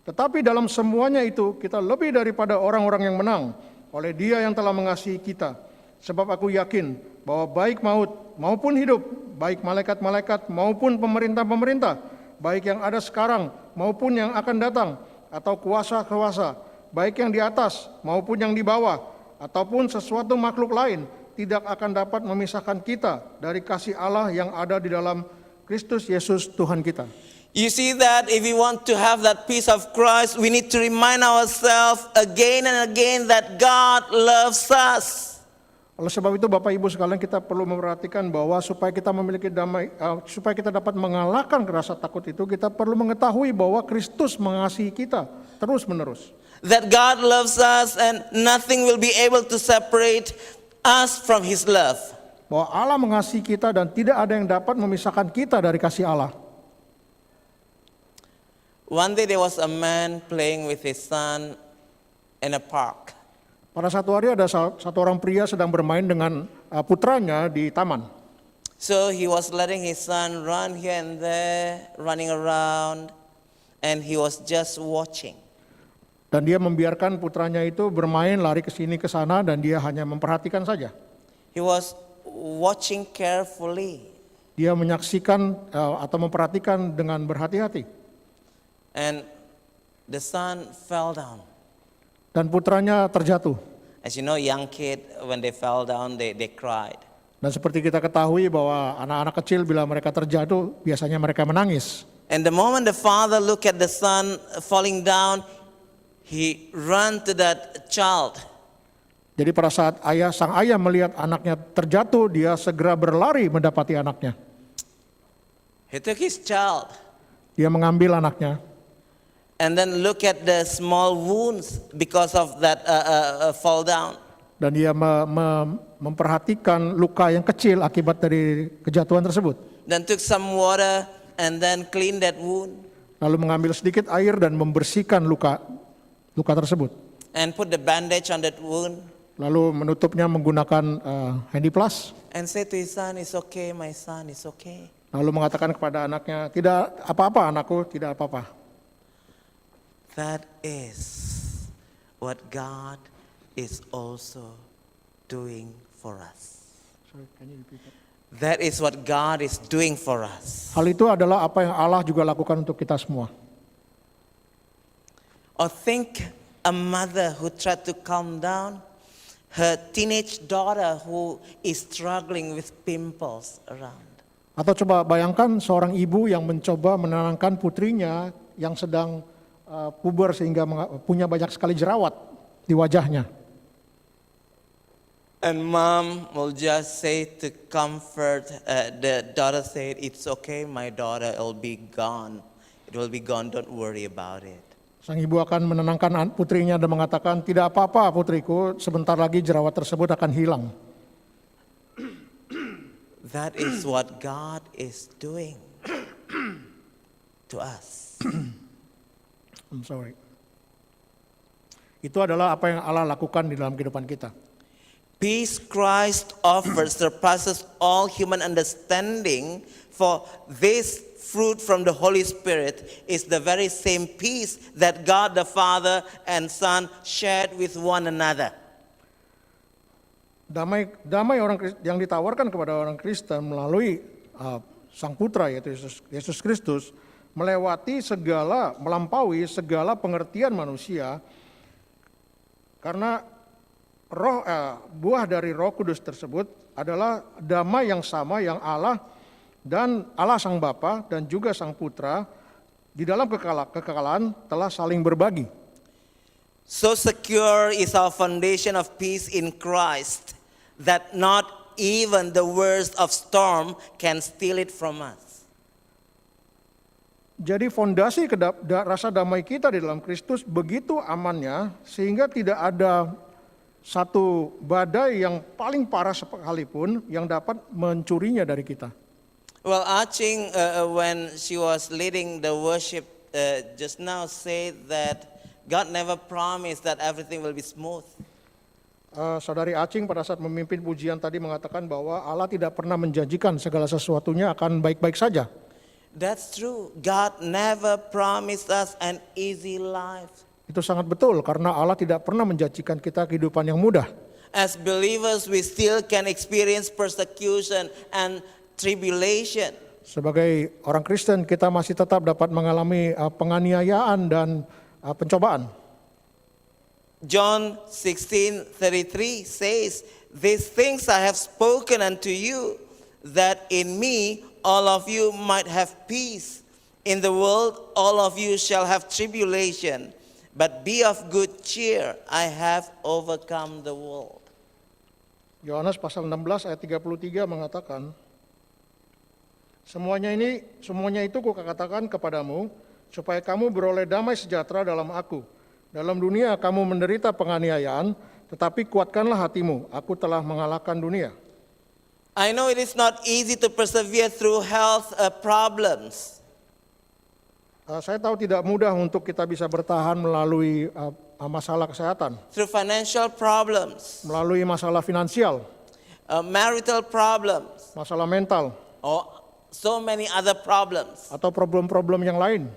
"Tetapi dalam semuanya itu kita lebih daripada orang-orang yang menang oleh Dia yang telah mengasihi kita. Sebab aku yakin bahwa baik maut maupun hidup, baik malaikat-malaikat maupun pemerintah-pemerintah, baik yang ada sekarang maupun yang akan datang, atau kuasa-kuasa, baik yang di atas maupun yang di bawah, ataupun sesuatu makhluk lain, tidak akan dapat memisahkan kita dari kasih Allah yang ada di dalam Kristus Yesus Tuhan kita." You see that if we want to have that peace of Christ, we need to remind ourselves again and again that God loves us. Oleh sebab itu Bapak Ibu sekalian, kita perlu memperhatikan bahwa supaya kita memiliki damai, supaya kita dapat mengalahkan rasa takut itu, kita perlu mengetahui bahwa Kristus mengasihi kita terus menerus. That God loves us and nothing will be able to separate us from His love. Bahwa Allah mengasihi kita dan tidak ada yang dapat memisahkan kita dari kasih Allah. One day there was a man playing with his son in a park. Pada satu hari ada satu orang pria sedang bermain dengan putranya di taman. So he was letting his son run here and there, running around, and he was just watching. Dan dia membiarkan putranya itu bermain, lari ke sini ke sana, dan dia hanya memperhatikan saja. He was watching carefully. Dia menyaksikan atau memperhatikan dengan berhati-hati. And the son fell down. Dan putranya terjatuh. As you know, young kid, when they fell down, they cried. Dan seperti kita ketahui bahwa anak-anak kecil bila mereka terjatuh, biasanya mereka menangis. And the moment the father looked at the son falling down, he ran to that child. Jadi pada saat sang ayah melihat anaknya terjatuh, dia segera berlari mendapati anaknya. He took his child. Dia mengambil anaknya. And then look at the small wounds because of that fall down. Dan dia memperhatikan luka yang kecil akibat dari kejatuhan tersebut. Then took some water and then cleaned that wound. Lalu mengambil sedikit air dan membersihkan luka tersebut. And put the bandage on that wound. Lalu menutupnya menggunakan handyplus. And say to his son, "It's okay, my son, it's okay." Lalu mengatakan kepada anaknya, tidak apa-apa anakku, tidak apa-apa. That is what God is also doing for us. That is what God is doing for us. Hal itu adalah apa yang Allah juga lakukan untuk kita semua. Or think a mother who tried to calm down her teenage daughter who is struggling with pimples around. Atau coba bayangkan seorang ibu yang mencoba menenangkan putrinya yang sedang puber sehingga punya banyak sekali jerawat di wajahnya. And mom will just say to comfort the daughter, said, "It's okay, my daughter, it'll be gone. It will be gone, don't worry about it." Sang ibu akan menenangkan putrinya dan mengatakan, tidak apa-apa putriku, sebentar lagi jerawat tersebut akan hilang. That is what God is doing to us. I'm sorry. Itu adalah apa yang Allah lakukan di dalam kehidupan kita. Peace Christ offers surpasses all human understanding, for this fruit from the Holy Spirit is the very same peace that God the Father and Son shared with one another. Damai orang yang ditawarkan kepada orang Kristen melalui Sang Putra yaitu Yesus Kristus melampaui segala pengertian manusia, karena buah dari Roh Kudus tersebut adalah damai yang sama yang Allah Sang Bapa dan juga Sang Putra di dalam kekekalan telah saling berbagi. So secure is our foundation of peace in Christ that not even the worst of storm can steal it from us. Jadi fondasi rasa damai kita di dalam Kristus begitu amannya sehingga tidak ada satu badai yang paling parah sekalipun yang dapat mencurinya dari kita. Well, Aching, when she was leading the worship just now, said that God never promised that everything will be smooth. Saudari Acing pada saat memimpin pujian tadi mengatakan bahwa Allah tidak pernah menjanjikan segala sesuatunya akan baik-baik saja. That's true. God never promised us an easy life. Itu sangat betul karena Allah tidak pernah menjanjikan kita kehidupan yang mudah. As believers, we still can experience persecution and tribulation. Sebagai orang Kristen kita masih tetap dapat mengalami penganiayaan dan pencobaan. John 16:33 says, "These things I have spoken unto you, that in me all of you might have peace. In the world, all of you shall have tribulation, but be of good cheer. I have overcome the world. Yohanes pasal 16 ayat 33 mengatakan, semuanya itu kukatakan kepadamu, supaya kamu beroleh damai sejahtera dalam aku. Dalam dunia kamu menderita penganiayaan, tetapi kuatkanlah hatimu, aku telah mengalahkan dunia. I know it is not easy to persevere through health problems. Saya tahu tidak mudah untuk kita bisa bertahan melalui masalah kesehatan, Through financial problems, melalui masalah finansial, marital problems, masalah mental, or so many other problems. atau problem-problem yang lain.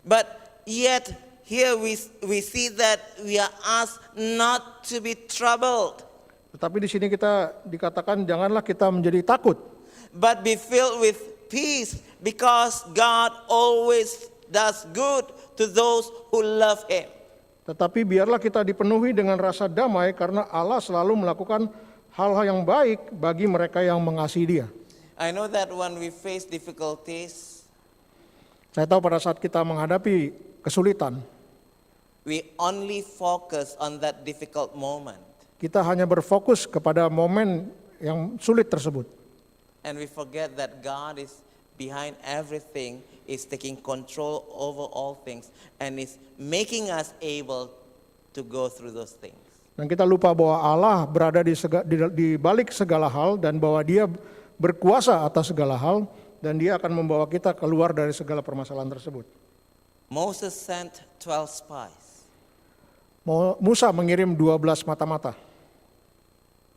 But yet, here we see that we are asked not to be troubled, Tetapi di sini kita dikatakan janganlah kita menjadi takut, but be filled with peace, because God always does good to those who love Him. tetapi biarlah kita dipenuhi dengan rasa damai karena Allah selalu melakukan hal-hal yang baik bagi mereka yang mengasihi Dia. I know that when we face difficulties, Saya tahu pada saat kita menghadapi kesulitan, we only focus on that difficult moment, kita hanya berfokus kepada momen yang sulit tersebut. and we forget that God is behind everything, is taking control over all things, and is making us able to go through those things. Dan kita lupa bahwa Allah berada di balik segala hal dan bahwa Dia berkuasa atas segala hal dan Dia akan membawa kita keluar dari segala permasalahan tersebut. Moses sent 12 spies, Musa mengirim 12 mata-mata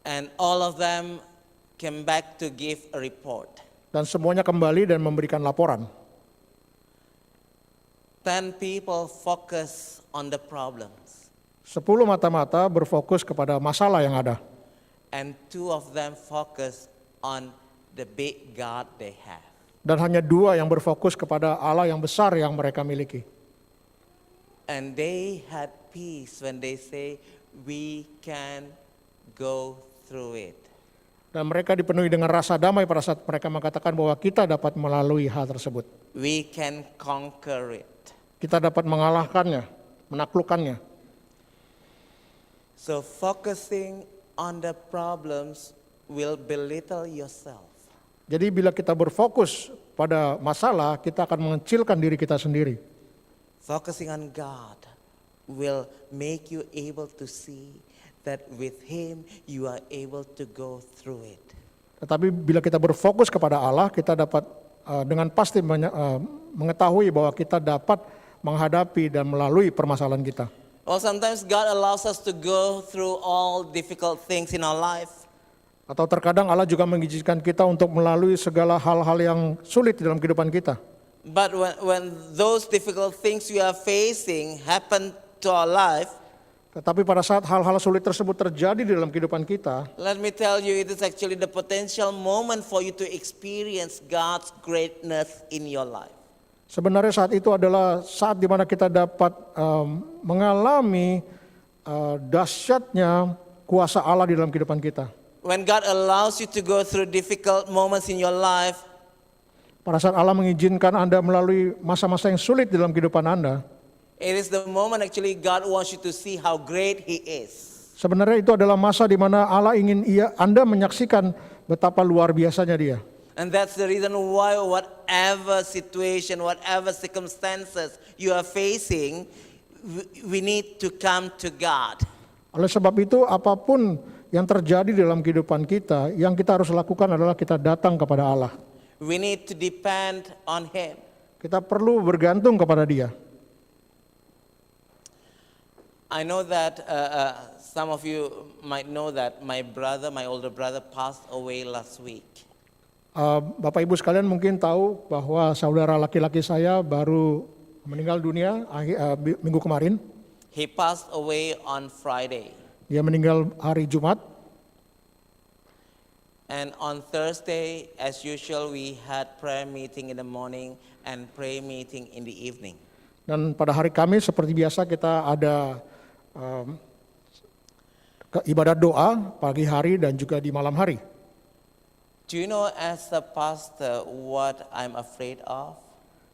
and all of them came back to give a report. dan semuanya kembali dan memberikan laporan. 10 people focus on the problems, 10 mata-mata berfokus kepada masalah yang ada and 2 of them focus on the big God they have. dan hanya 2 yang berfokus kepada Allah yang besar yang mereka miliki. And they had peace when they say, we can go through it. Dan mereka dipenuhi dengan rasa damai pada saat mereka mengatakan bahwa kita dapat melalui hal tersebut. We can conquer it. Kita dapat mengalahkannya, menaklukkannya. So focusing on the problems will belittle yourself. Jadi bila kita berfokus pada masalah, kita akan mengecilkan diri kita sendiri. Focusing on God will make you able to see that with Him you are able to go through it. Tetapi bila kita berfokus kepada Allah, kita dapat dengan pasti mengetahui bahwa kita dapat menghadapi dan melalui permasalahan kita. Or sometimes God allows us to go through all difficult things in our life. Atau terkadang Allah juga mengizinkan kita untuk melalui segala hal-hal yang sulit di dalam kehidupan kita. But when those difficult things we are facing happen to our life, Tetapi pada saat hal-hal sulit tersebut terjadi di dalam kehidupan kita, let me tell you, it is actually the potential moment for you to experience God's greatness in your life. sebenarnya saat itu adalah saat di mana kita dapat mengalami dahsyatnya kuasa Allah di dalam kehidupan kita. When God allows you to go through difficult moments in your life, Pada saat Allah mengizinkan Anda melalui masa-masa yang sulit di dalam kehidupan Anda, it is the moment actually God wants you to see how great He is. sebenarnya itu adalah masa di mana Allah ingin Anda menyaksikan betapa luar biasanya Dia. And that's the reason why whatever situation, whatever circumstances you are facing, we need to come to God. Oleh sebab itu, apapun yang terjadi dalam kehidupan kita, yang kita harus lakukan adalah kita datang kepada Allah. We need to depend on Him. Kita perlu bergantung kepada Dia. I know that some of you might know that my older brother passed away last week. Bapak Ibu sekalian mungkin tahu bahwa saudara laki-laki saya baru meninggal dunia minggu kemarin. He passed away on Friday. Dia meninggal hari Jumat. And on Thursday, as usual, we had prayer meeting in the morning and prayer meeting in the evening. Dan pada hari Kamis seperti biasa kita ada ibadat doa pagi hari dan juga di malam hari. Do you know as a pastor what I'm afraid of?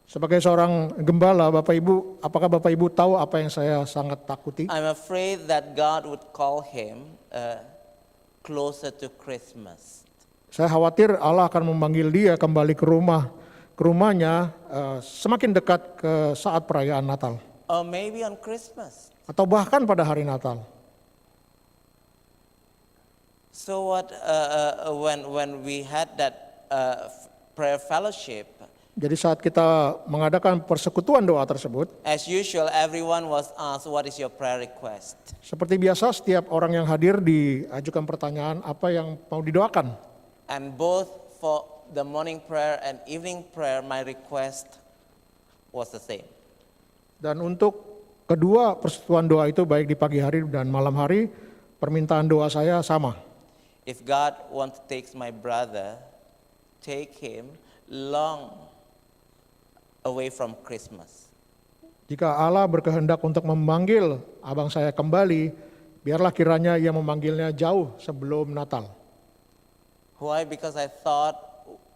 Sebagai seorang gembala, Bapak Ibu, apakah Bapak Ibu tahu apa yang saya sangat takuti? I'm afraid that God would call him closer to Christmas. Saya khawatir Allah akan memanggil dia kembali ke rumahnya semakin dekat ke saat perayaan Natal. Or maybe on Christmas. Atau bahkan pada hari Natal. So what? When we had that prayer fellowship, Jadi saat kita mengadakan persekutuan doa tersebut, as usual, everyone was asked, "What is your prayer request?" seperti biasa setiap orang yang hadir diajukan pertanyaan apa yang mau didoakan. And both for the morning prayer and evening prayer, my request was the same. Dan untuk kedua persekutuan doa itu baik di pagi hari dan malam hari, permintaan doa saya sama. If God wants to take my brother, take him long away from Christmas. Jika Allah berkehendak untuk memanggil abang saya kembali, biarlah kiranya ia memanggilnya jauh sebelum Natal. Why? Because I thought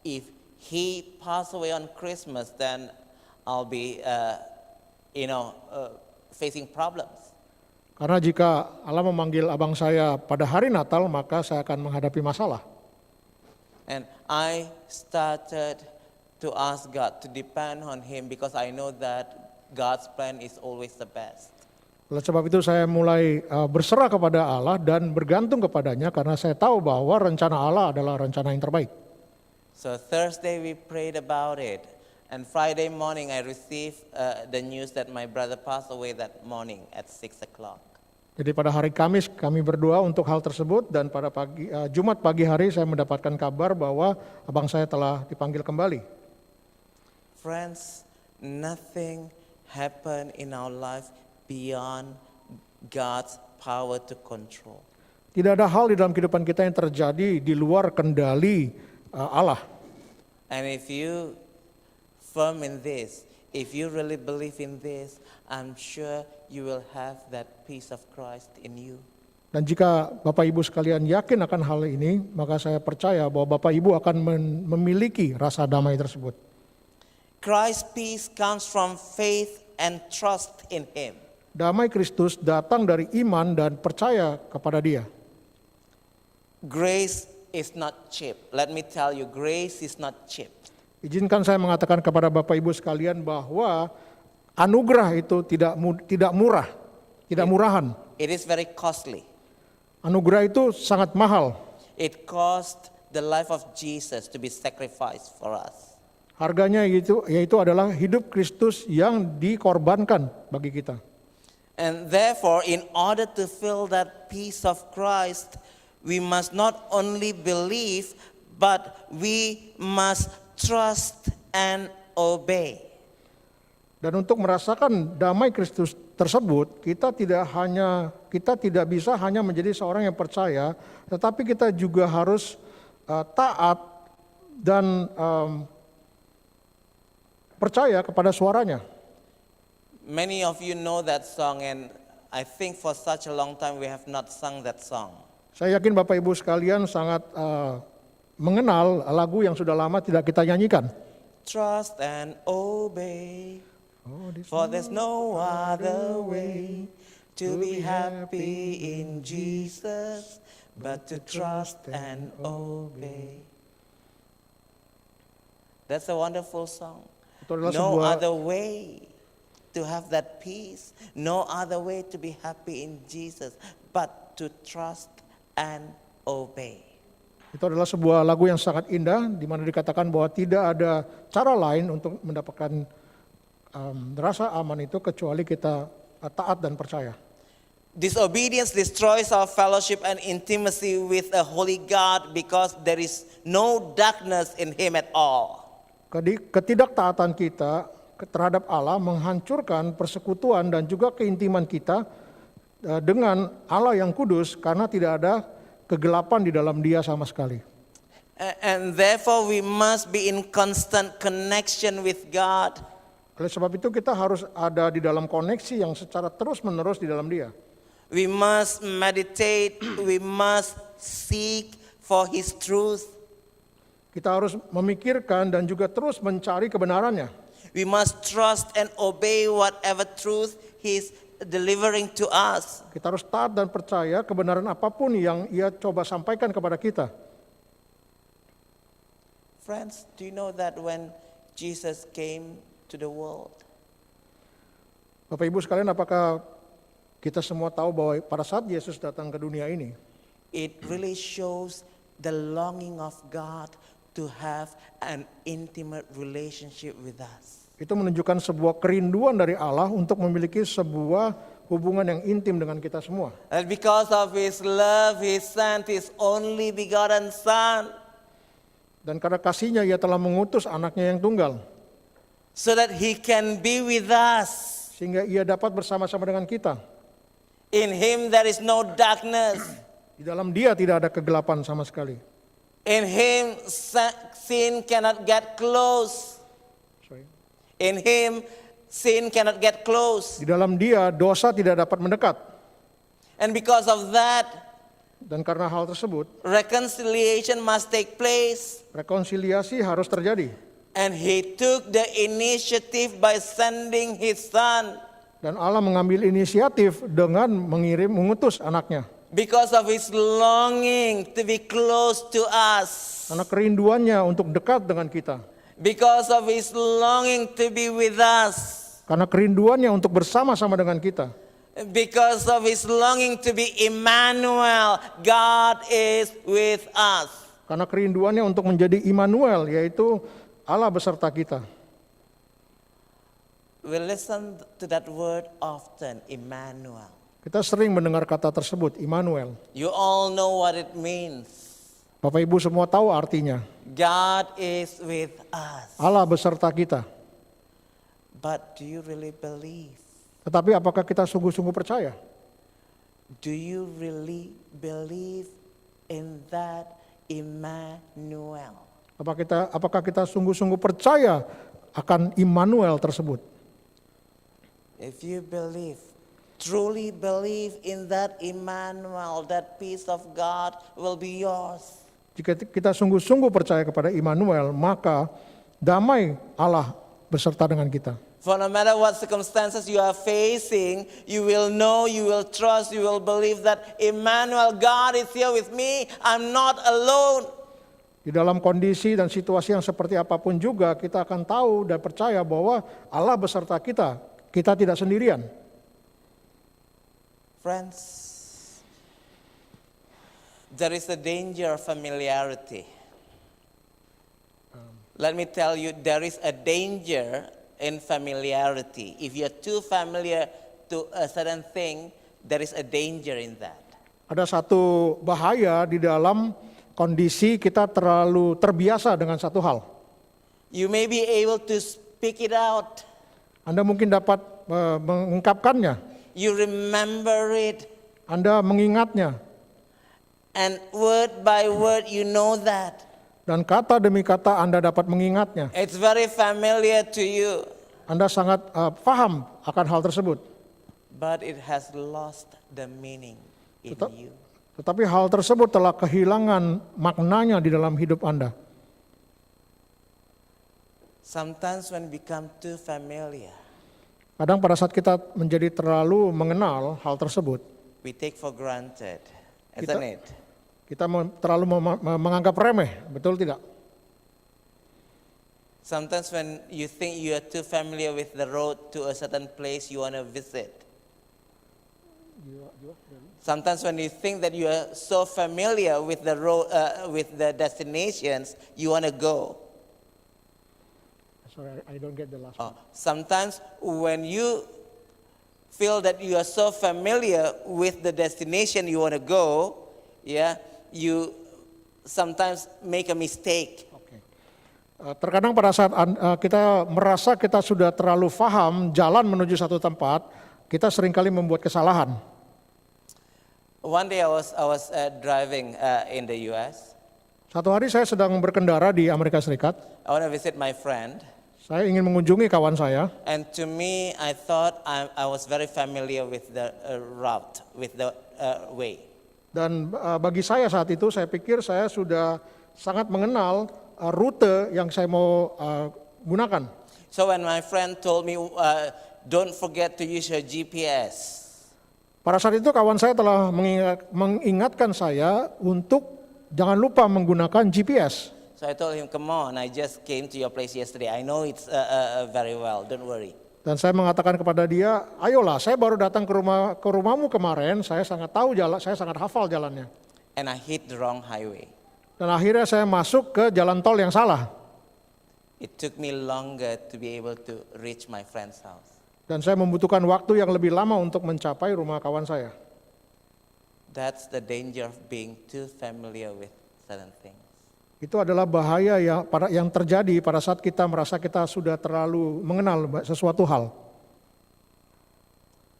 if he passed away on Christmas, then I'll be, facing problems. Karena jika Allah memanggil abang saya pada hari Natal, maka saya akan menghadapi masalah. And I started to ask God to depend on him because I know that God's plan is always the best. Oleh sebab itu saya mulai berserah kepada Allah dan bergantung kepadanya karena saya tahu bahwa rencana Allah adalah rencana yang terbaik. So Thursday we prayed about it, and Friday morning I received the news that my brother passed away that morning at 6 o'clock. Jadi pada hari Kamis kami berdoa untuk hal tersebut dan pada Jumat pagi hari saya mendapatkan kabar bahwa abang saya telah dipanggil kembali. Friends, nothing happened in our life beyond God's power to control. Tidak ada hal di dalam kehidupan kita yang terjadi di luar kendali Allah. And if you firm in this, if you really believe in this, I'm sure you will have that peace of Christ in you. Dan jika Bapak Ibu sekalian yakin akan hal ini, maka saya percaya bahwa Bapak Ibu akan memiliki rasa damai tersebut. Christ's peace comes from faith and trust in him. Damai Kristus datang dari iman dan percaya kepada Dia. Grace is not cheap. Let me tell you, grace is not cheap. Izinkan saya mengatakan kepada Bapak Ibu sekalian bahwa anugerah itu tidak murah, tidak murahan. It is very costly. Anugerah itu sangat mahal. It cost the life of Jesus to be sacrificed for us. Harganya yaitu adalah hidup Kristus yang dikorbankan bagi kita. And therefore, in order to feel that peace of Christ, we must not only believe, but we must trust and obey. Dan untuk merasakan damai Kristus tersebut, kita tidak bisa hanya menjadi seorang yang percaya, tetapi kita juga harus taat dan percaya kepada suaranya. Many of you know that song, and I think for such a long time we have not sung that song. Saya yakin Bapak Ibu sekalian sangat mengenal lagu yang sudah lama tidak kita nyanyikan. Trust and obey, for there's no other way to be happy in Jesus but to trust and obey. That's a wonderful song. Itu adalah No sebuah other way to have that peace, no other way to be happy in Jesus but to trust and obey. Itu adalah sebuah lagu yang sangat indah di mana dikatakan bahwa tidak ada cara lain untuk mendapatkan rasa aman itu kecuali kita taat dan percaya. Disobedience destroys our fellowship and intimacy with a holy God because there is no darkness in him at all. Ketidaktaatan kita terhadap Allah menghancurkan persekutuan dan juga keintiman kita dengan Allah yang kudus karena tidak ada kegelapan di dalam Dia sama sekali. And therefore we must be in constant connection with God. Oleh sebab itu kita harus ada di dalam koneksi yang secara terus-menerus di dalam Dia. We must meditate, we must seek for his truth. Kita harus memikirkan dan juga terus mencari kebenarannya. We must trust and obey whatever truth He's delivering to us. Kita harus taat dan percaya kebenaran apapun yang Ia coba sampaikan kepada kita. Friends, do you know that when Jesus came to the world, Bapak Ibu sekalian, apakah kita semua tahu bahwa pada saat Yesus datang ke dunia ini, it really shows the longing of God to have an intimate relationship with us. itu menunjukkan sebuah kerinduan dari Allah untuk memiliki sebuah hubungan yang intim dengan kita semua. And because of His love, He sent His only begotten Son, Dan karena kasihnya Ia telah mengutus anaknya yang tunggal, so that He can be with us. sehingga Ia dapat bersama-sama dengan kita. In Him there is no darkness. Di dalam Dia tidak ada kegelapan sama sekali. In Him sin cannot get close. Sorry. In Him sin cannot get close. Di dalam Dia dosa tidak dapat mendekat. And because of that, Dan karena hal tersebut, reconciliation must take place. rekonsiliasi harus terjadi. And He took the initiative by sending His Son. Dan Allah mengambil inisiatif dengan mengutus anaknya. Because of His longing to be close to us. Karena kerinduannya untuk dekat dengan kita. Because of His longing to be with us. Karena kerinduannya untuk bersama-sama dengan kita. Because of His longing to be Emmanuel, God is with us. Karena kerinduannya untuk menjadi Immanuel, yaitu Allah beserta kita. We listen to that word often, Emmanuel. Kita sering mendengar kata tersebut, Immanuel. You all know what it means. Bapak Ibu semua tahu artinya. God is with us. Allah beserta kita. But do you really believe? Tetapi apakah kita sungguh-sungguh percaya? Do you really believe in that Emmanuel? Apakah kita sungguh-sungguh percaya akan Immanuel tersebut? If you believe, truly believe in that Emmanuel, that peace of God will be yours. Jika kita sungguh-sungguh percaya kepada Immanuel, maka damai Allah beserta dengan kita. For no matter what circumstances you are facing, you will know, you will trust, you will believe that Emmanuel, God is here with me, I'm not alone. Di dalam kondisi dan situasi yang seperti apapun juga, kita akan tahu dan percaya bahwa Allah beserta kita. Kita tidak sendirian. Friends, there is a danger of familiarity. Let me tell you, there is a danger in familiarity. If you're too familiar to a certain thing, there is a danger in that. Ada satu bahaya di dalam kondisi kita terlalu terbiasa dengan satu hal. You may be able to speak it out. Anda mungkin dapat mengungkapkannya. You remember it. Anda mengingatnya. And word by word, you know that. Dan kata demi kata Anda dapat mengingatnya. It's very familiar to you. Anda sangat paham akan hal tersebut. But it has lost the meaning in you. Tetapi hal tersebut telah kehilangan maknanya di dalam hidup Anda. Sometimes when we become too familiar, Kadang pada saat kita menjadi terlalu mengenal hal tersebut, we take for granted, isn't it? kita terlalu menganggap remeh, betul tidak? Sometimes when you think you are too familiar with the road to a certain place you want to visit. Sometimes when you think that you are so familiar with the road, with the destinations you want to go. Sorry, I don't get the last one. Sometimes when you feel that you are so familiar with the destination you want to go, yeah, you sometimes make a mistake. Terkadang pada saat kita merasa kita sudah terlalu paham jalan menuju satu tempat, kita seringkali membuat kesalahan. One day I was driving in the U.S. Satu hari saya sedang berkendara di Amerika Serikat. I want to visit my friend. Saya ingin mengunjungi kawan saya. And to me, I thought I was very familiar with the route, with the way. Dan bagi saya saat itu, saya pikir saya sudah sangat mengenal rute yang saya mau gunakan. So when my friend told me, don't forget to use your GPS, Pada saat itu kawan saya telah mengingatkan saya untuk jangan lupa menggunakan GPS. so I told him, come on, I just came to your place yesterday. I know it's very well, don't worry. Dan saya mengatakan kepada dia, ayolah, saya baru datang ke rumahmu kemarin, saya sangat tahu jalan, saya sangat hafal jalannya. And I hit the wrong highway. Dan akhirnya saya masuk ke jalan tol yang salah. It took me longer to be able to reach my friend's house. Dan saya membutuhkan waktu yang lebih lama untuk mencapai rumah kawan saya. That's the danger of being too familiar with certain things. Itu adalah bahaya yang terjadi pada saat kita merasa kita sudah terlalu mengenal sesuatu hal.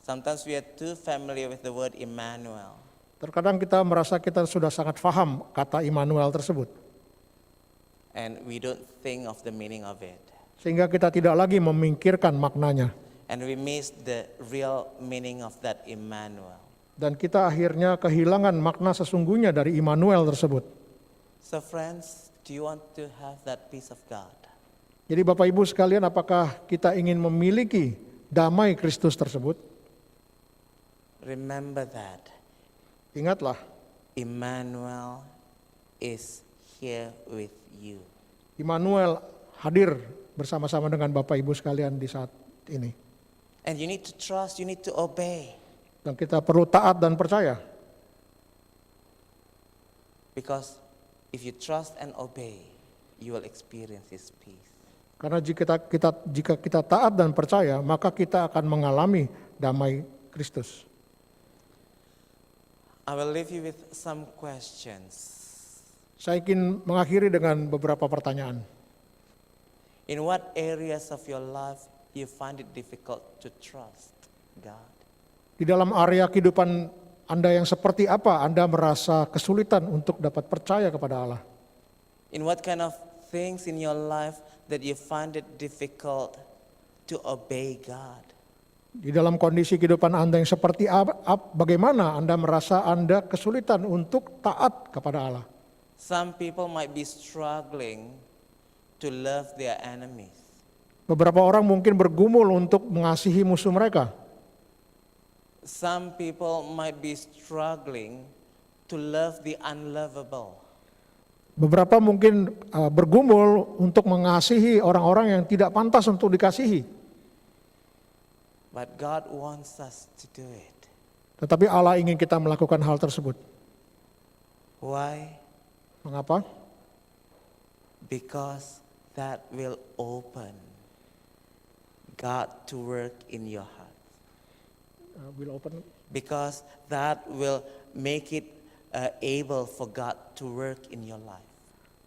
Sometimes we are too familiar with the word Emmanuel. Terkadang kita merasa kita sudah sangat paham kata Immanuel tersebut. And we don't think of the meaning of it. Sehingga kita tidak lagi memikirkan maknanya. And we miss the real meaning of that Emmanuel. Dan kita akhirnya kehilangan makna sesungguhnya dari Immanuel tersebut. So friends, do you want to have that peace of God? Jadi Bapak Ibu sekalian, apakah kita ingin memiliki damai Kristus tersebut? Remember that Ingatlah, Emmanuel is here with you. Immanuel hadir bersama-sama dengan Bapak Ibu sekalian di saat ini. And you need to trust, you need to obey. Dan kita perlu taat dan percaya. Because if you trust and obey, you will experience His peace. Karena jika kita taat dan percaya, maka kita akan mengalami damai Kristus. I will leave you with some questions. Saya ingin mengakhiri dengan beberapa pertanyaan. In what areas of your life you find it difficult to trust God? Di dalam area kehidupan Anda yang seperti apa Anda merasa kesulitan untuk dapat percaya kepada Allah? In what kind of things in your life that you find it difficult to obey God? Di dalam kondisi kehidupan Anda yang seperti bagaimana Anda merasa Anda kesulitan untuk taat kepada Allah? Some people might be struggling to love their enemies. Beberapa orang mungkin bergumul untuk mengasihi musuh mereka. Some people might be struggling to love the unlovable. Beberapa mungkin bergumul untuk mengasihi orang-orang yang tidak pantas untuk dikasihi. But God wants us to do it. Tetapi Allah ingin kita melakukan hal tersebut. Why? Mengapa? Because that will open God to work in your heart. Will open. Because that will make it able for God to work in your life.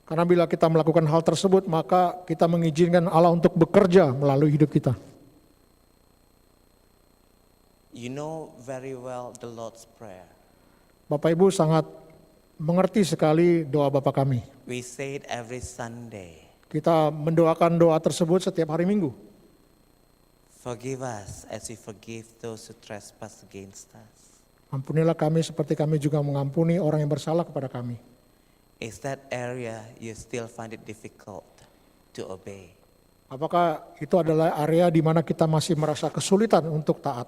Karena bila kita melakukan hal tersebut, maka kita mengizinkan Allah untuk bekerja melalui hidup kita. You know very well the Lord's Prayer. Bapak Ibu sangat mengerti sekali doa Bapa kami. We say it every Sunday. Kita mendoakan doa tersebut setiap hari Minggu. Forgive us as we forgive those who trespass against us. Ampunilah kami seperti kami juga mengampuni orang yang bersalah kepada kami. Is that area you still find it difficult to obey? Apakah itu adalah area di mana kita masih merasa kesulitan untuk taat?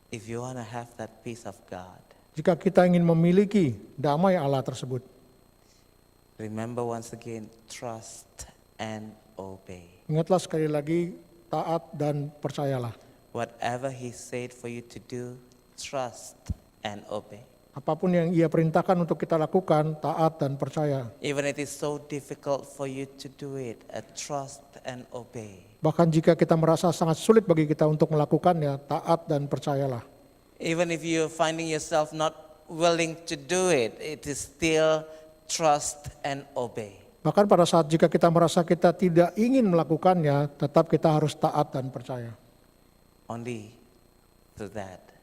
If you want to have that peace of God, Jika kita ingin memiliki damai Allah tersebut, remember once again, trust and obey. ingatlah sekali lagi, taat dan percayalah. Whatever He said for you to do, trust and obey. Apapun yang Ia perintahkan untuk kita lakukan, taat dan percaya. Even if it is so difficult for you to do it, trust and obey. Bahkan jika kita merasa sangat sulit bagi kita untuk melakukannya, taat dan percayalah. Even if you're finding yourself not willing to do it, it is still trust and obey. Bahkan pada saat jika kita merasa kita tidak ingin melakukannya, tetap kita harus taat dan percaya. Only through that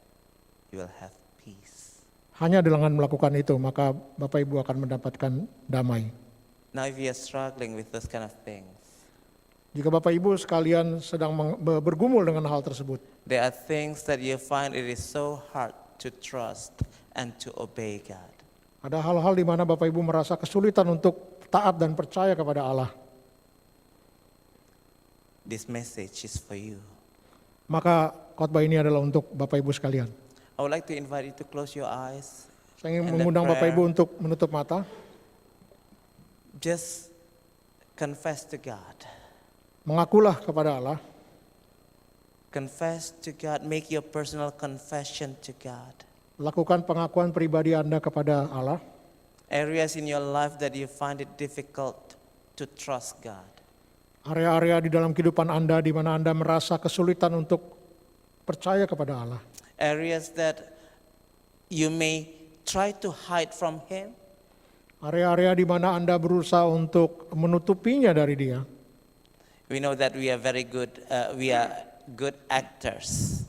you will have peace. Hanya dengan melakukan itu, maka Bapak Ibu akan mendapatkan damai. Now if you are struggling with those kind of things, Jika Bapak Ibu sekalian sedang bergumul dengan hal tersebut, there are things that you find it is so hard to trust and to obey God. ada hal-hal di mana Bapak Ibu merasa kesulitan untuk taat dan percaya kepada Allah. this message is for you. Maka khotbah ini adalah untuk Bapak Ibu sekalian. I would like to invite you to close your eyes. Saya ingin And mengundang the Bapak prayer. Ibu untuk menutup mata. Just confess to God. Mengakulah kepada Allah. Confess to God. Make your personal confession to God. Lakukan pengakuan pribadi Anda kepada Allah. Areas in your life that you find it difficult to trust God. Area-area di dalam kehidupan Anda di mana Anda merasa kesulitan untuk percaya kepada Allah. Areas that you may try to hide from Him. Area-area di mana Anda berusaha untuk menutupinya dari Dia. We know that we are very good. We are good actors.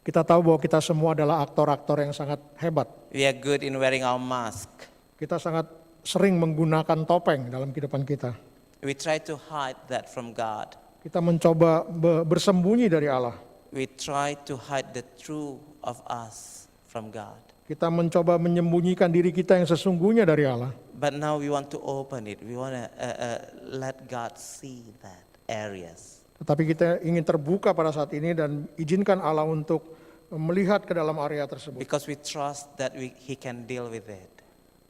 Kita tahu bahwa kita semua adalah aktor-aktor yang sangat hebat. We are good in wearing our mask. Kita sangat sering menggunakan topeng dalam kehidupan kita. We try to hide that from God. Kita mencoba bersembunyi dari Allah. We try to hide the truth of us from God. Kita mencoba menyembunyikan diri kita yang sesungguhnya dari Allah. But now we want to open it. We want to let God see that areas. Tetapi kita ingin terbuka pada saat ini dan izinkan Allah untuk melihat ke dalam area tersebut. Because we trust that He can deal with it.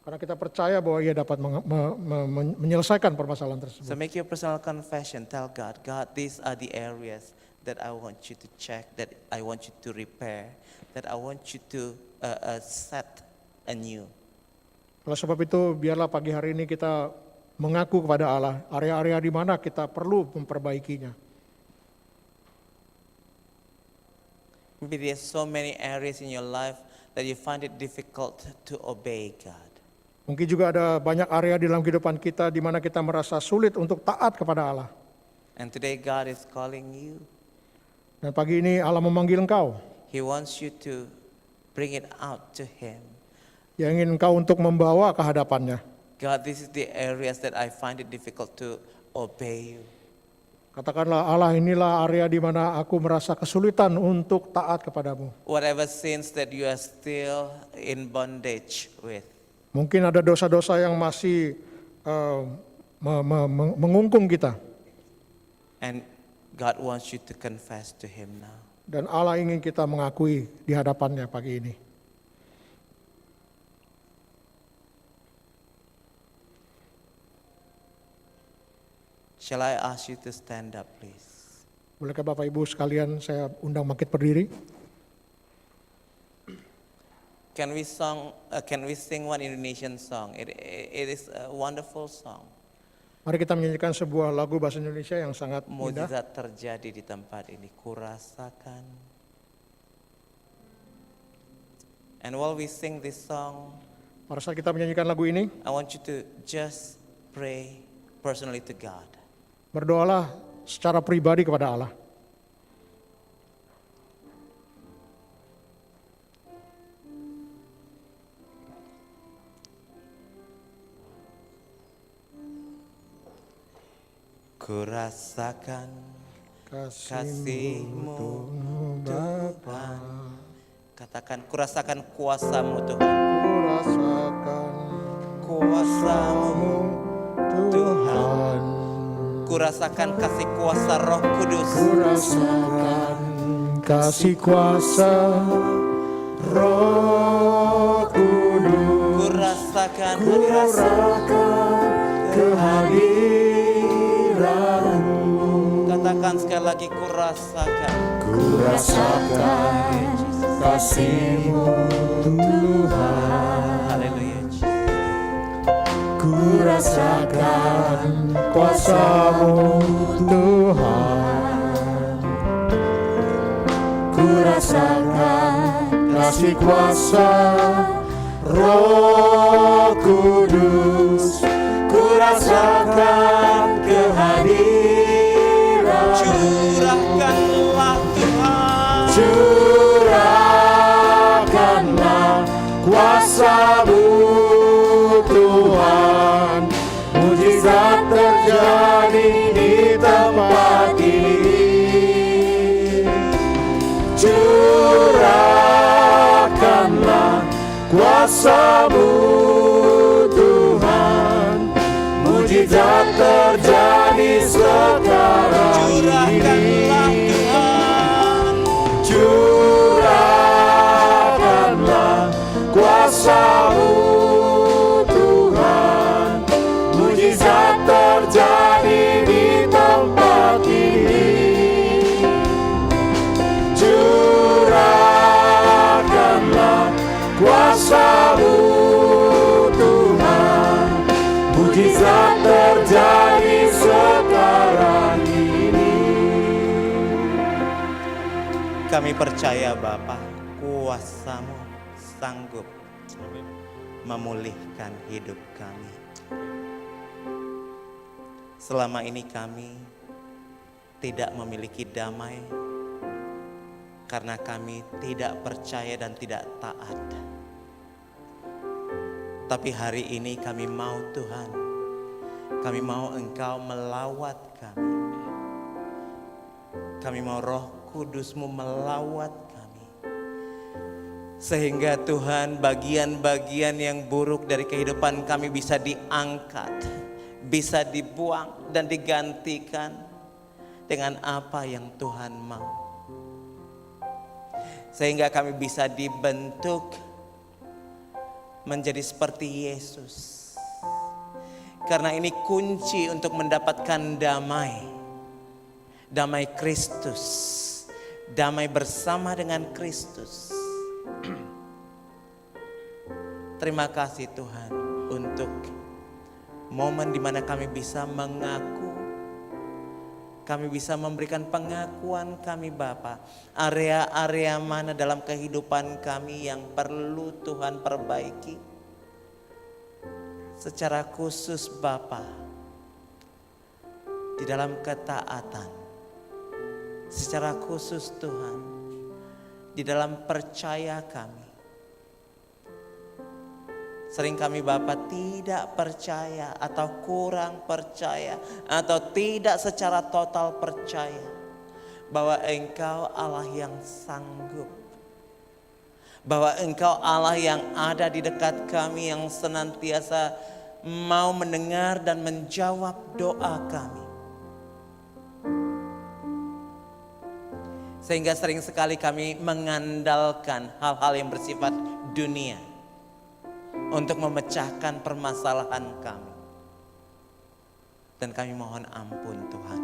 Karena kita percaya bahwa Ia dapat menyelesaikan permasalahan tersebut. So make your personal confession. Tell God, God, these are the areas that I want you to check, that I want you to repair, that I want you to set anew. Oleh sebab itu, biarlah pagi hari ini kita mengaku kepada Allah area-area di mana kita perlu memperbaikinya. Maybe there's so many areas in your life that you find it difficult to obey God. Mungkin juga ada banyak area di dalam kehidupan kita di mana kita merasa sulit untuk taat kepada Allah. And today God is calling you. Dan pagi ini Allah memanggil engkau. He wants you to bring it out to Him. Yang ingin engkau untuk membawa ke hadapannya. God, this is the areas that I find it difficult to obey you. Katakanlah, Allah, inilah area di mana aku merasa kesulitan untuk taat kepadamu. Whatever sins that you are still in bondage with. Mungkin ada dosa-dosa yang masih mengungkung kita. And God wants you to confess to Him now. Dan Allah ingin kita mengakui di hadapannya pagi ini. Shall I ask you to stand up, please? Bolehkah Bapak Ibu sekalian saya undang bangkit berdiri? Can we sing one Indonesian song? It is a wonderful song. Mari kita menyanyikan sebuah lagu bahasa Indonesia yang sangat indah. Mujizat terjadi di tempat ini, kurasakan. And while we sing this song, Pada saat kita menyanyikan lagu ini, I want you to just pray personally to God. berdoalah secara pribadi kepada Allah. Kurasakan Kasih-Mu kasih-Mu Tuhan. Katakan, kurasakan kuasa-Mu Tuhan. kurasakan Kuasa-Mu Tuhan. Kurasakan kasih kuasa Roh Kudus. Kurasakan kasih kuasa Roh Kudus. Kurasakan kehadiran-Mu. Katakan sekali lagi, kurasakan. Kurasakan kasih-Mu Tuhan. Haleluya. Kurasakan kuasa-Mu Tuhan. Kurasakan kasih kuasa Roh Kudus. Kurasakan kehadiran. Curahkanlah Tuhan. Curahkanlah kuasa-Mu Tuhan. Mujizat terjadi di tempat ini. Curahkanlah kuasa-Mu Tuhan. mujizat terjadi sekarang Curahkanlah ini. Tuhan, Curahkanlah kuasa-Mu Tuhan, mujizat terjadi di tempat ini. Curahkanlah kuasa-Mu Tuhan, mujizat terjadi sekarang ini. kami percaya Bapa, kuasa-Mu sanggup memulihkan hidup kami. Selama ini kami tidak memiliki damai karena kami tidak percaya dan tidak taat. Tapi hari ini kami mau Tuhan, kami mau Engkau melawat kami. Kami mau Roh Kudus-Mu melawat kami. Sehingga Tuhan, bagian-bagian yang buruk dari kehidupan kami bisa diangkat, bisa dibuang dan digantikan dengan apa yang Tuhan mau. Sehingga kami bisa dibentuk menjadi seperti Yesus. Karena ini kunci untuk mendapatkan damai. Damai Kristus. Damai bersama dengan Kristus. Terima kasih Tuhan untuk momen di mana kami bisa mengaku, kami bisa memberikan pengakuan kami Bapa, area-area mana dalam kehidupan kami yang perlu Tuhan perbaiki. Secara khusus Bapa, di dalam ketaatan. Secara khusus Tuhan, di dalam percaya kami. Sering kami Bapa tidak percaya atau kurang percaya atau tidak secara total percaya bahwa Engkau Allah yang sanggup. Bahwa Engkau Allah yang ada di dekat kami, yang senantiasa mau mendengar dan menjawab doa kami. Sehingga sering sekali kami mengandalkan hal-hal yang bersifat dunia untuk memecahkan permasalahan kami. Dan kami mohon ampun Tuhan.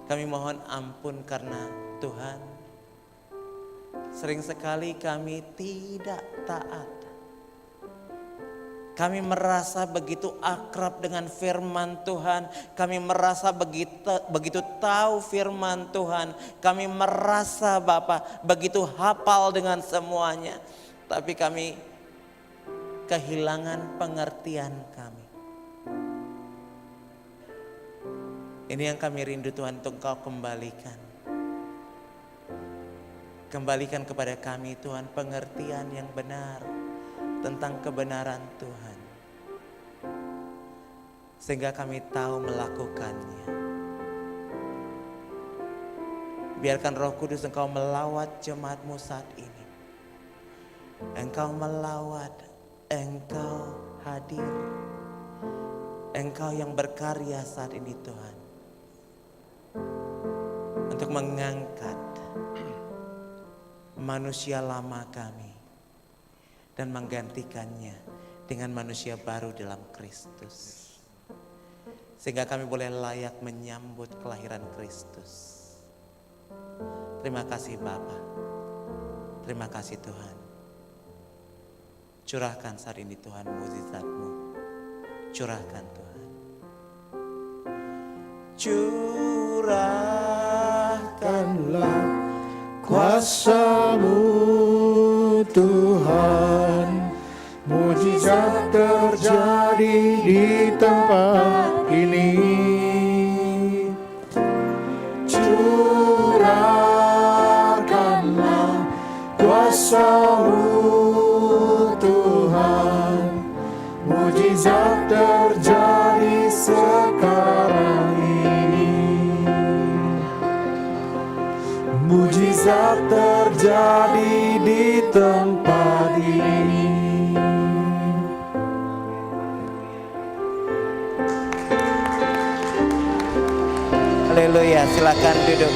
Kami mohon ampun karena Tuhan, sering sekali kami tidak taat. Kami merasa begitu akrab dengan firman Tuhan. Kami merasa begitu tahu firman Tuhan. Kami merasa Bapa begitu hafal dengan semuanya. Tapi kami kehilangan pengertian kami. Ini yang kami rindu Tuhan untuk Engkau kembalikan. Kembalikan kepada kami Tuhan pengertian yang benar tentang kebenaran Tuhan, sehingga kami tahu melakukannya. Biarkan Roh Kudus Engkau melawat jemaat-Mu saat ini. Engkau melawat, Engkau hadir, Engkau yang berkarya saat ini Tuhan, untuk mengangkat manusia lama kami dan menggantikannya dengan manusia baru dalam Kristus. Sehingga kami boleh layak menyambut kelahiran Kristus. Terima kasih Bapa. Terima kasih Tuhan. Curahkan saat ini Tuhan mukjizat-Mu. Curahkan Tuhan. Curahkanlah kuasa-Mu Tuhan, mujizat terjadi di tempat ini. Curahkanlah kuasa-Mu Tuhan, mujizat terjadi sekarang ini. Mujizat terjadi di tempat ini. Haleluya, silakan duduk.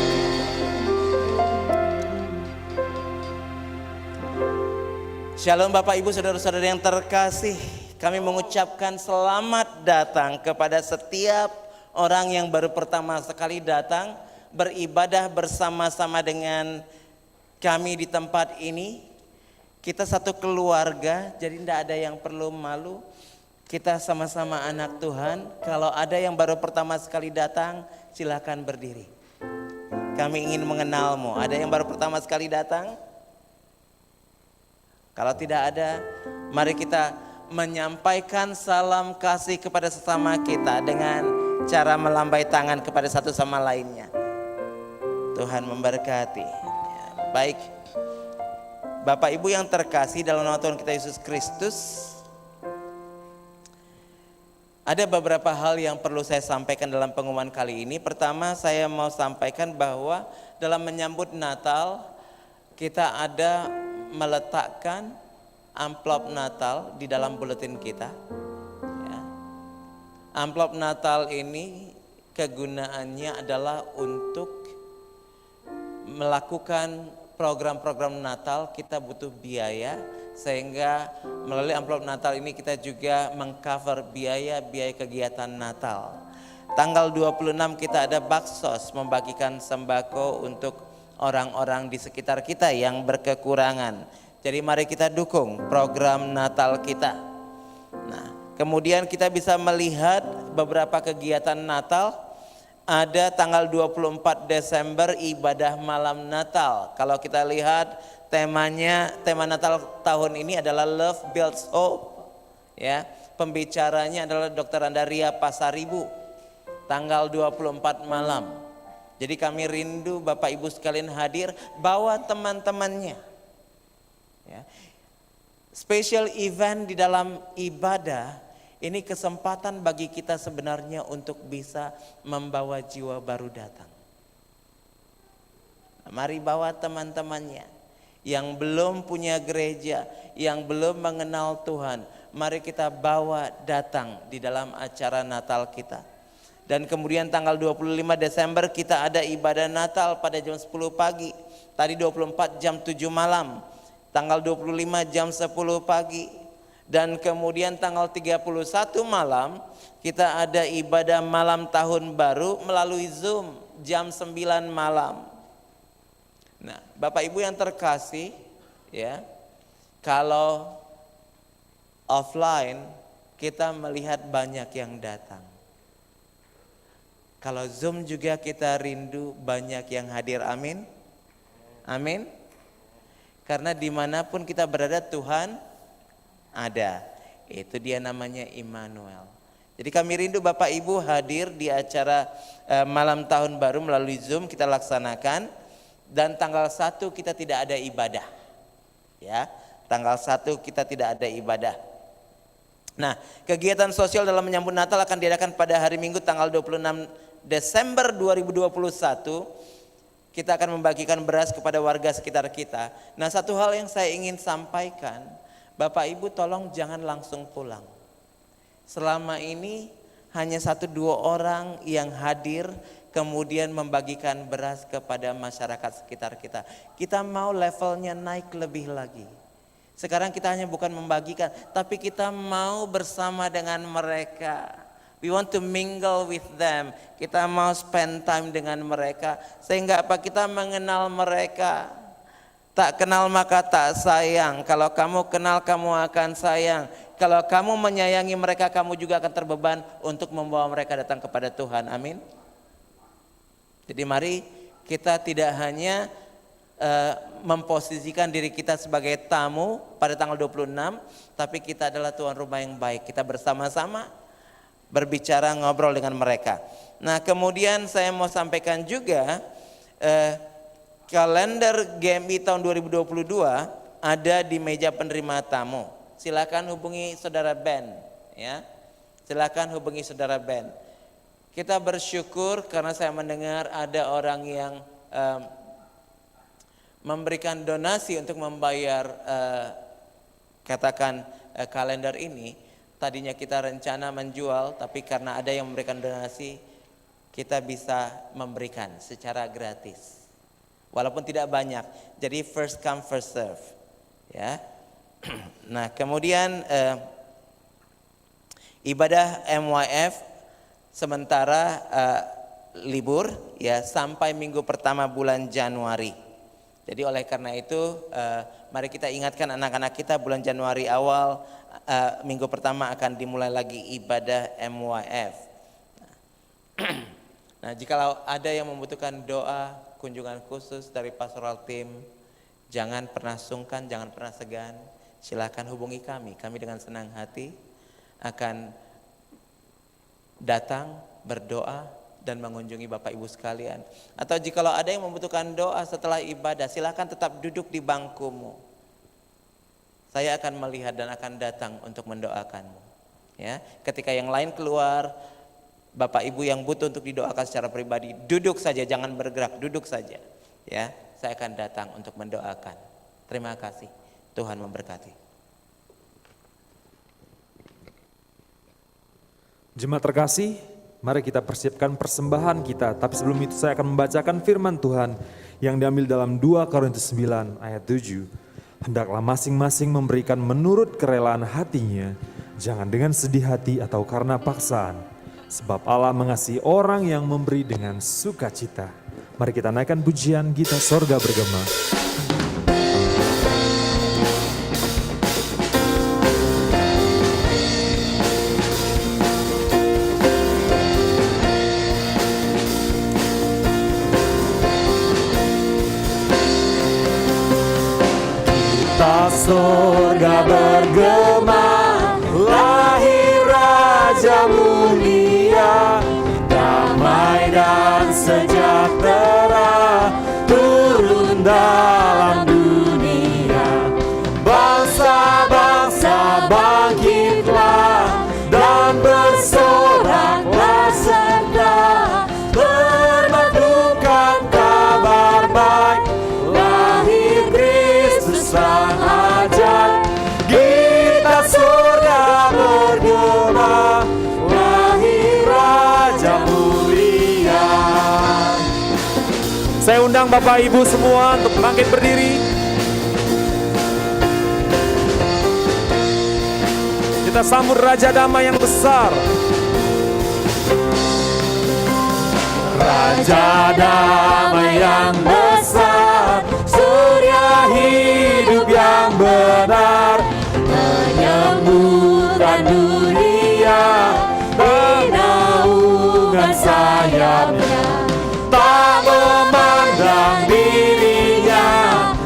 Shalom Bapak Ibu Saudara-saudara yang terkasih. Kami mengucapkan selamat datang kepada setiap orang yang baru pertama sekali datang beribadah bersama-sama dengan kami di tempat ini. Kita satu keluarga, jadi tidak ada yang perlu malu. Kita sama-sama anak Tuhan. Kalau ada yang baru pertama sekali datang, silakan berdiri. Kami ingin mengenalmu. Ada yang baru pertama sekali datang? Kalau tidak ada, mari kita menyampaikan salam kasih kepada sesama kita dengan cara melambai tangan kepada satu sama lainnya. Tuhan memberkati. Ya, baik, Bapak Ibu yang terkasih dalam nama Tuhan kita Yesus Kristus, ada beberapa hal yang perlu saya sampaikan dalam pengumuman kali ini. Pertama, saya mau sampaikan bahwa dalam menyambut Natal, kita ada meletakkan amplop Natal di dalam buletin kita. Ya. Amplop Natal ini kegunaannya adalah untuk melakukan program-program Natal. Kita butuh biaya, sehingga melalui amplop Natal ini kita juga mengcover biaya-biaya kegiatan Natal. Tanggal 26 kita ada baksos, membagikan sembako untuk orang-orang di sekitar kita yang berkekurangan. Jadi mari kita dukung program Natal kita. Nah, kemudian kita bisa melihat beberapa kegiatan Natal. Ada tanggal 24 Desember ibadah malam Natal. Kalau kita lihat tema Natal tahun ini adalah Love Builds Hope. Ya, pembicaranya adalah Dr. Andaria Pasaribu. Tanggal 24 malam. Jadi kami rindu Bapak Ibu sekalian hadir, bawa teman-temannya. Ya. Special event di dalam ibadah, ini kesempatan bagi kita sebenarnya untuk bisa membawa jiwa baru datang. Nah, mari bawa teman-temannya yang belum punya gereja, yang belum mengenal Tuhan. Mari kita bawa datang di dalam acara Natal kita. Dan kemudian tanggal 25 Desember kita ada ibadah Natal pada jam 10 pagi. Tadi 24 jam 7 malam. Tanggal 25 jam 10 pagi. Dan kemudian tanggal 31 malam kita ada ibadah malam tahun baru melalui Zoom jam 9 malam. Nah, Bapak Ibu yang terkasih, ya, kalau offline kita melihat banyak yang datang. Kalau Zoom juga kita rindu banyak yang hadir, amin. Amin. Karena dimanapun kita berada Tuhan ada. Itu dia namanya Immanuel. Jadi kami rindu Bapak Ibu hadir di acara malam tahun baru melalui Zoom kita laksanakan. Dan tanggal 1 kita tidak ada ibadah. Ya, tanggal 1 kita tidak ada ibadah. Nah, kegiatan sosial dalam menyambut Natal akan diadakan pada hari Minggu tanggal 26 Desember 2021. Kita akan membagikan beras kepada warga sekitar kita. Nah, satu hal yang saya ingin sampaikan, Bapak Ibu tolong jangan langsung pulang. Selama ini hanya 1-2 orang yang hadir kemudian membagikan beras kepada masyarakat sekitar kita. Kita mau levelnya naik lebih lagi. Sekarang kita hanya bukan membagikan, tapi kita mau bersama dengan mereka. We want to mingle with them. Kita mau spend time dengan mereka. Sehingga apa? Kita mengenal mereka. Tak kenal maka tak sayang. Kalau kamu kenal kamu akan sayang. Kalau kamu menyayangi mereka, kamu juga akan terbeban untuk membawa mereka datang kepada Tuhan. Amin. Jadi mari kita tidak hanya memposisikan diri kita sebagai tamu pada tanggal 26, tapi kita adalah tuan rumah yang baik. Kita bersama-sama berbicara, ngobrol dengan mereka. Nah, kemudian saya mau sampaikan juga kalender GMI tahun 2022 ada di meja penerima tamu. Silakan hubungi saudara Ben, ya. Silakan hubungi saudara Ben. Kita bersyukur karena saya mendengar ada orang yang memberikan donasi untuk membayar kalender ini. Tadinya kita rencana menjual, tapi karena ada yang memberikan donasi, kita bisa memberikan secara gratis. Walaupun tidak banyak. Jadi first come first serve. Ya. Nah, kemudian ibadah MYF sementara libur ya sampai minggu pertama bulan Januari. Jadi oleh karena itu mari kita ingatkan anak-anak kita bulan Januari awal minggu pertama akan dimulai lagi ibadah MYF. Nah, jikalau ada yang membutuhkan doa, kunjungan khusus dari pastoral team, jangan pernah sungkan, jangan pernah segan. Silakan hubungi kami. Kami dengan senang hati akan datang berdoa dan mengunjungi Bapak Ibu sekalian. Atau jikalau ada yang membutuhkan doa setelah ibadah, silakan tetap duduk di bangkumu. Saya akan melihat dan akan datang untuk mendoakanmu. Ya, ketika yang lain keluar, Bapak Ibu yang butuh untuk didoakan secara pribadi, duduk saja, jangan bergerak, duduk saja. Ya, saya akan datang untuk mendoakan. Terima kasih. Tuhan memberkati. Jemaat terkasih, mari kita persiapkan persembahan kita. Tapi sebelum itu saya akan membacakan firman Tuhan yang diambil dalam 2 Korintus 9 ayat 7. Hendaklah masing-masing memberikan menurut kerelaan hatinya, jangan dengan sedih hati atau karena paksaan. Sebab Allah mengasihi orang yang memberi dengan sukacita. Mari kita naikkan pujian kita sorga bergema. Kita sorga bergema, lahir Raja mulia, damai dan sejahtera turun dalam dunia. Bangsa-bangsa bangkitlah dan bersoraklah serta bermaklumkan kabar baik, lahir Kristus Sang Ajar. Kita surga bergema, lahir Raja mulia. Saya undang Bapak Ibu semua untuk bangkit berdiri. Kita sambut Raja Damai yang besar. Raja damai yang besar, surya hidup yang benar, menyembuhkan dunia di naungan sayapnya. Tak memandang dirinya,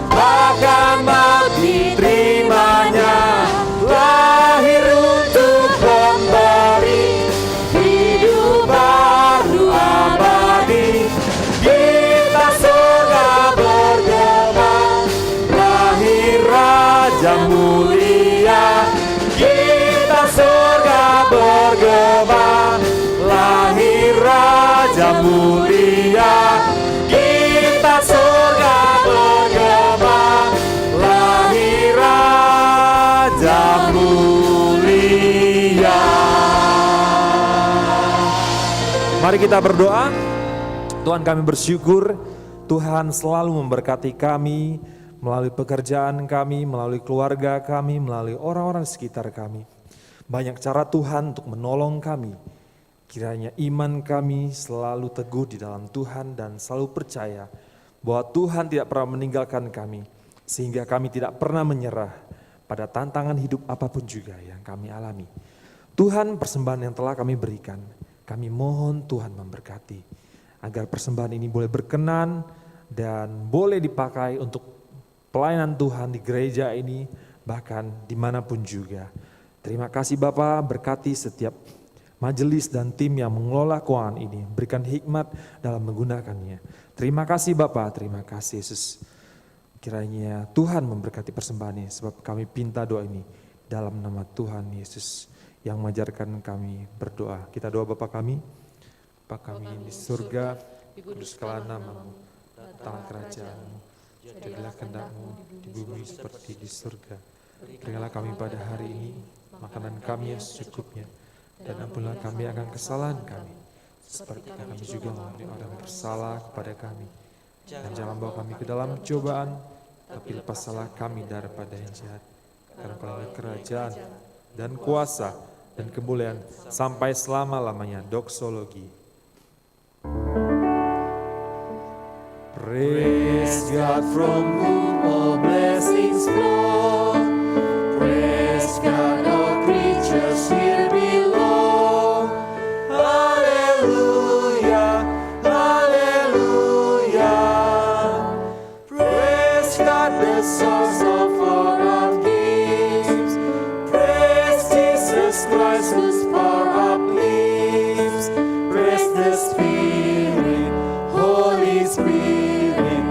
bahkan maut diterimanya, lahir untuk memberi hidup baru abadi. Kita surga bergema, lahir Raja mulia. Kita surga bergema, lahir Raja mulia. Kita surga bergema, lahir Raja mulia. Mari kita berdoa. Tuhan, kami bersyukur Tuhan selalu memberkati kami melalui pekerjaan kami, melalui keluarga kami, melalui orang-orang di sekitar kami. Banyak cara Tuhan untuk menolong kami. Kiranya iman kami selalu teguh di dalam Tuhan dan selalu percaya bahwa Tuhan tidak pernah meninggalkan kami, sehingga kami tidak pernah menyerah pada tantangan hidup apapun juga yang kami alami. Tuhan, persembahan yang telah kami berikan, kami mohon Tuhan memberkati, agar persembahan ini boleh berkenan dan boleh dipakai untuk pelayanan Tuhan di gereja ini, bahkan dimanapun juga. Terima kasih Bapa, berkati setiap majelis dan tim yang mengelola keuangan ini, berikan hikmat dalam menggunakannya. Terima kasih Bapa, terima kasih Yesus. Kiranya Tuhan memberkati persembahan ini, sebab kami pinta doa ini dalam nama Tuhan Yesus yang mengajarkan kami berdoa. Kita doa Bapa kami. Bapa kami di surga, kuduskanlah namamu, datanglah kerajaanmu, jadilah kehendak-Mu di bumi seperti di surga. Berikanlah kami pada hari ini makanan kami yang secukupnya, dan ampunilah kami akan kesalahan kami, seperti kami juga mengampuni orang yang bersalah kepada kami. Dan jangan bawa kami ke dalam cobaan, tapi lepaslah kami daripada yang jahat. Karena Engkau kerajaan dan kuasa dan kemuliaan sampai selama-lamanya. Doksologi. Praise God from whom all blessings flow. Praise God, all creatures here below. Hallelujah, hallelujah. Praise God, the source of all our gifts. Praise Jesus Christ, whose power uplifts. Praise the Spirit, Holy Spirit.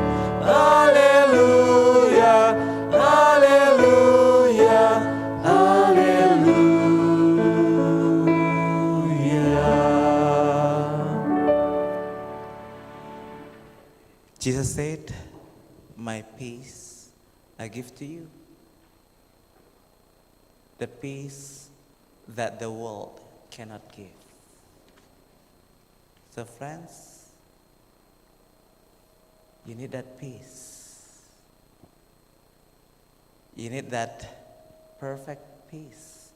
Hallelujah, hallelujah, hallelujah. Jesus said, "My peace I give to you. The peace that the world cannot give." So friends, you need that peace. You need that perfect peace.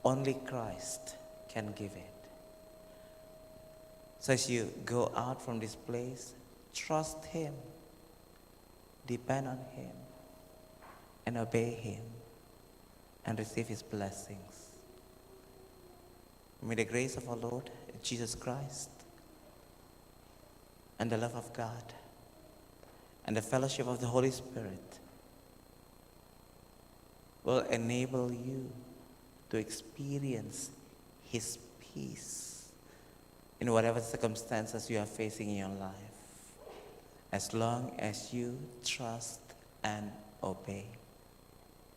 Only Christ can give it. So as you go out from this place, trust Him, depend on Him, and obey Him, and receive His blessings. May the grace of our Lord Jesus Christ, and the love of God, and the fellowship of the Holy Spirit will enable you to experience His peace in whatever circumstances you are facing in your life, as long as you trust and obey.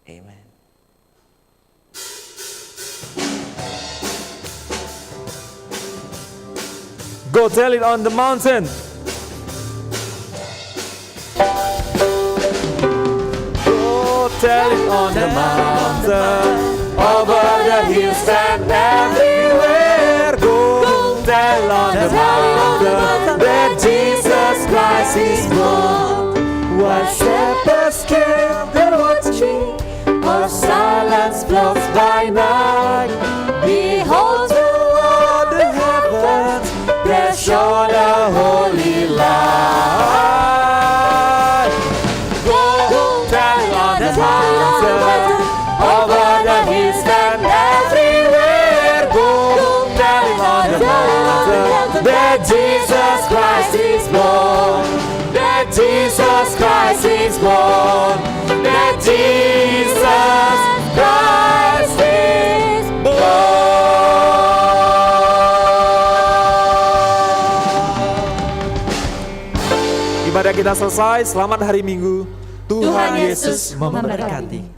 Amen. Go tell it on the mountain. Go tell it on the mountain, over the hills and everywhere. Go tell on the mountain that Jesus Christ is born. While shepherds keep their watching, or silence floats by night, behold toward the heavens there shone a holy light. Go tell on the mountain, over the hills and everywhere. Go tell on the mountain that Jesus Christ is born. That Jesus Christ is born. That Jesus Christ is born. Ibadah kita selesai. Selamat hari Minggu. Tuhan Yesus memberkati.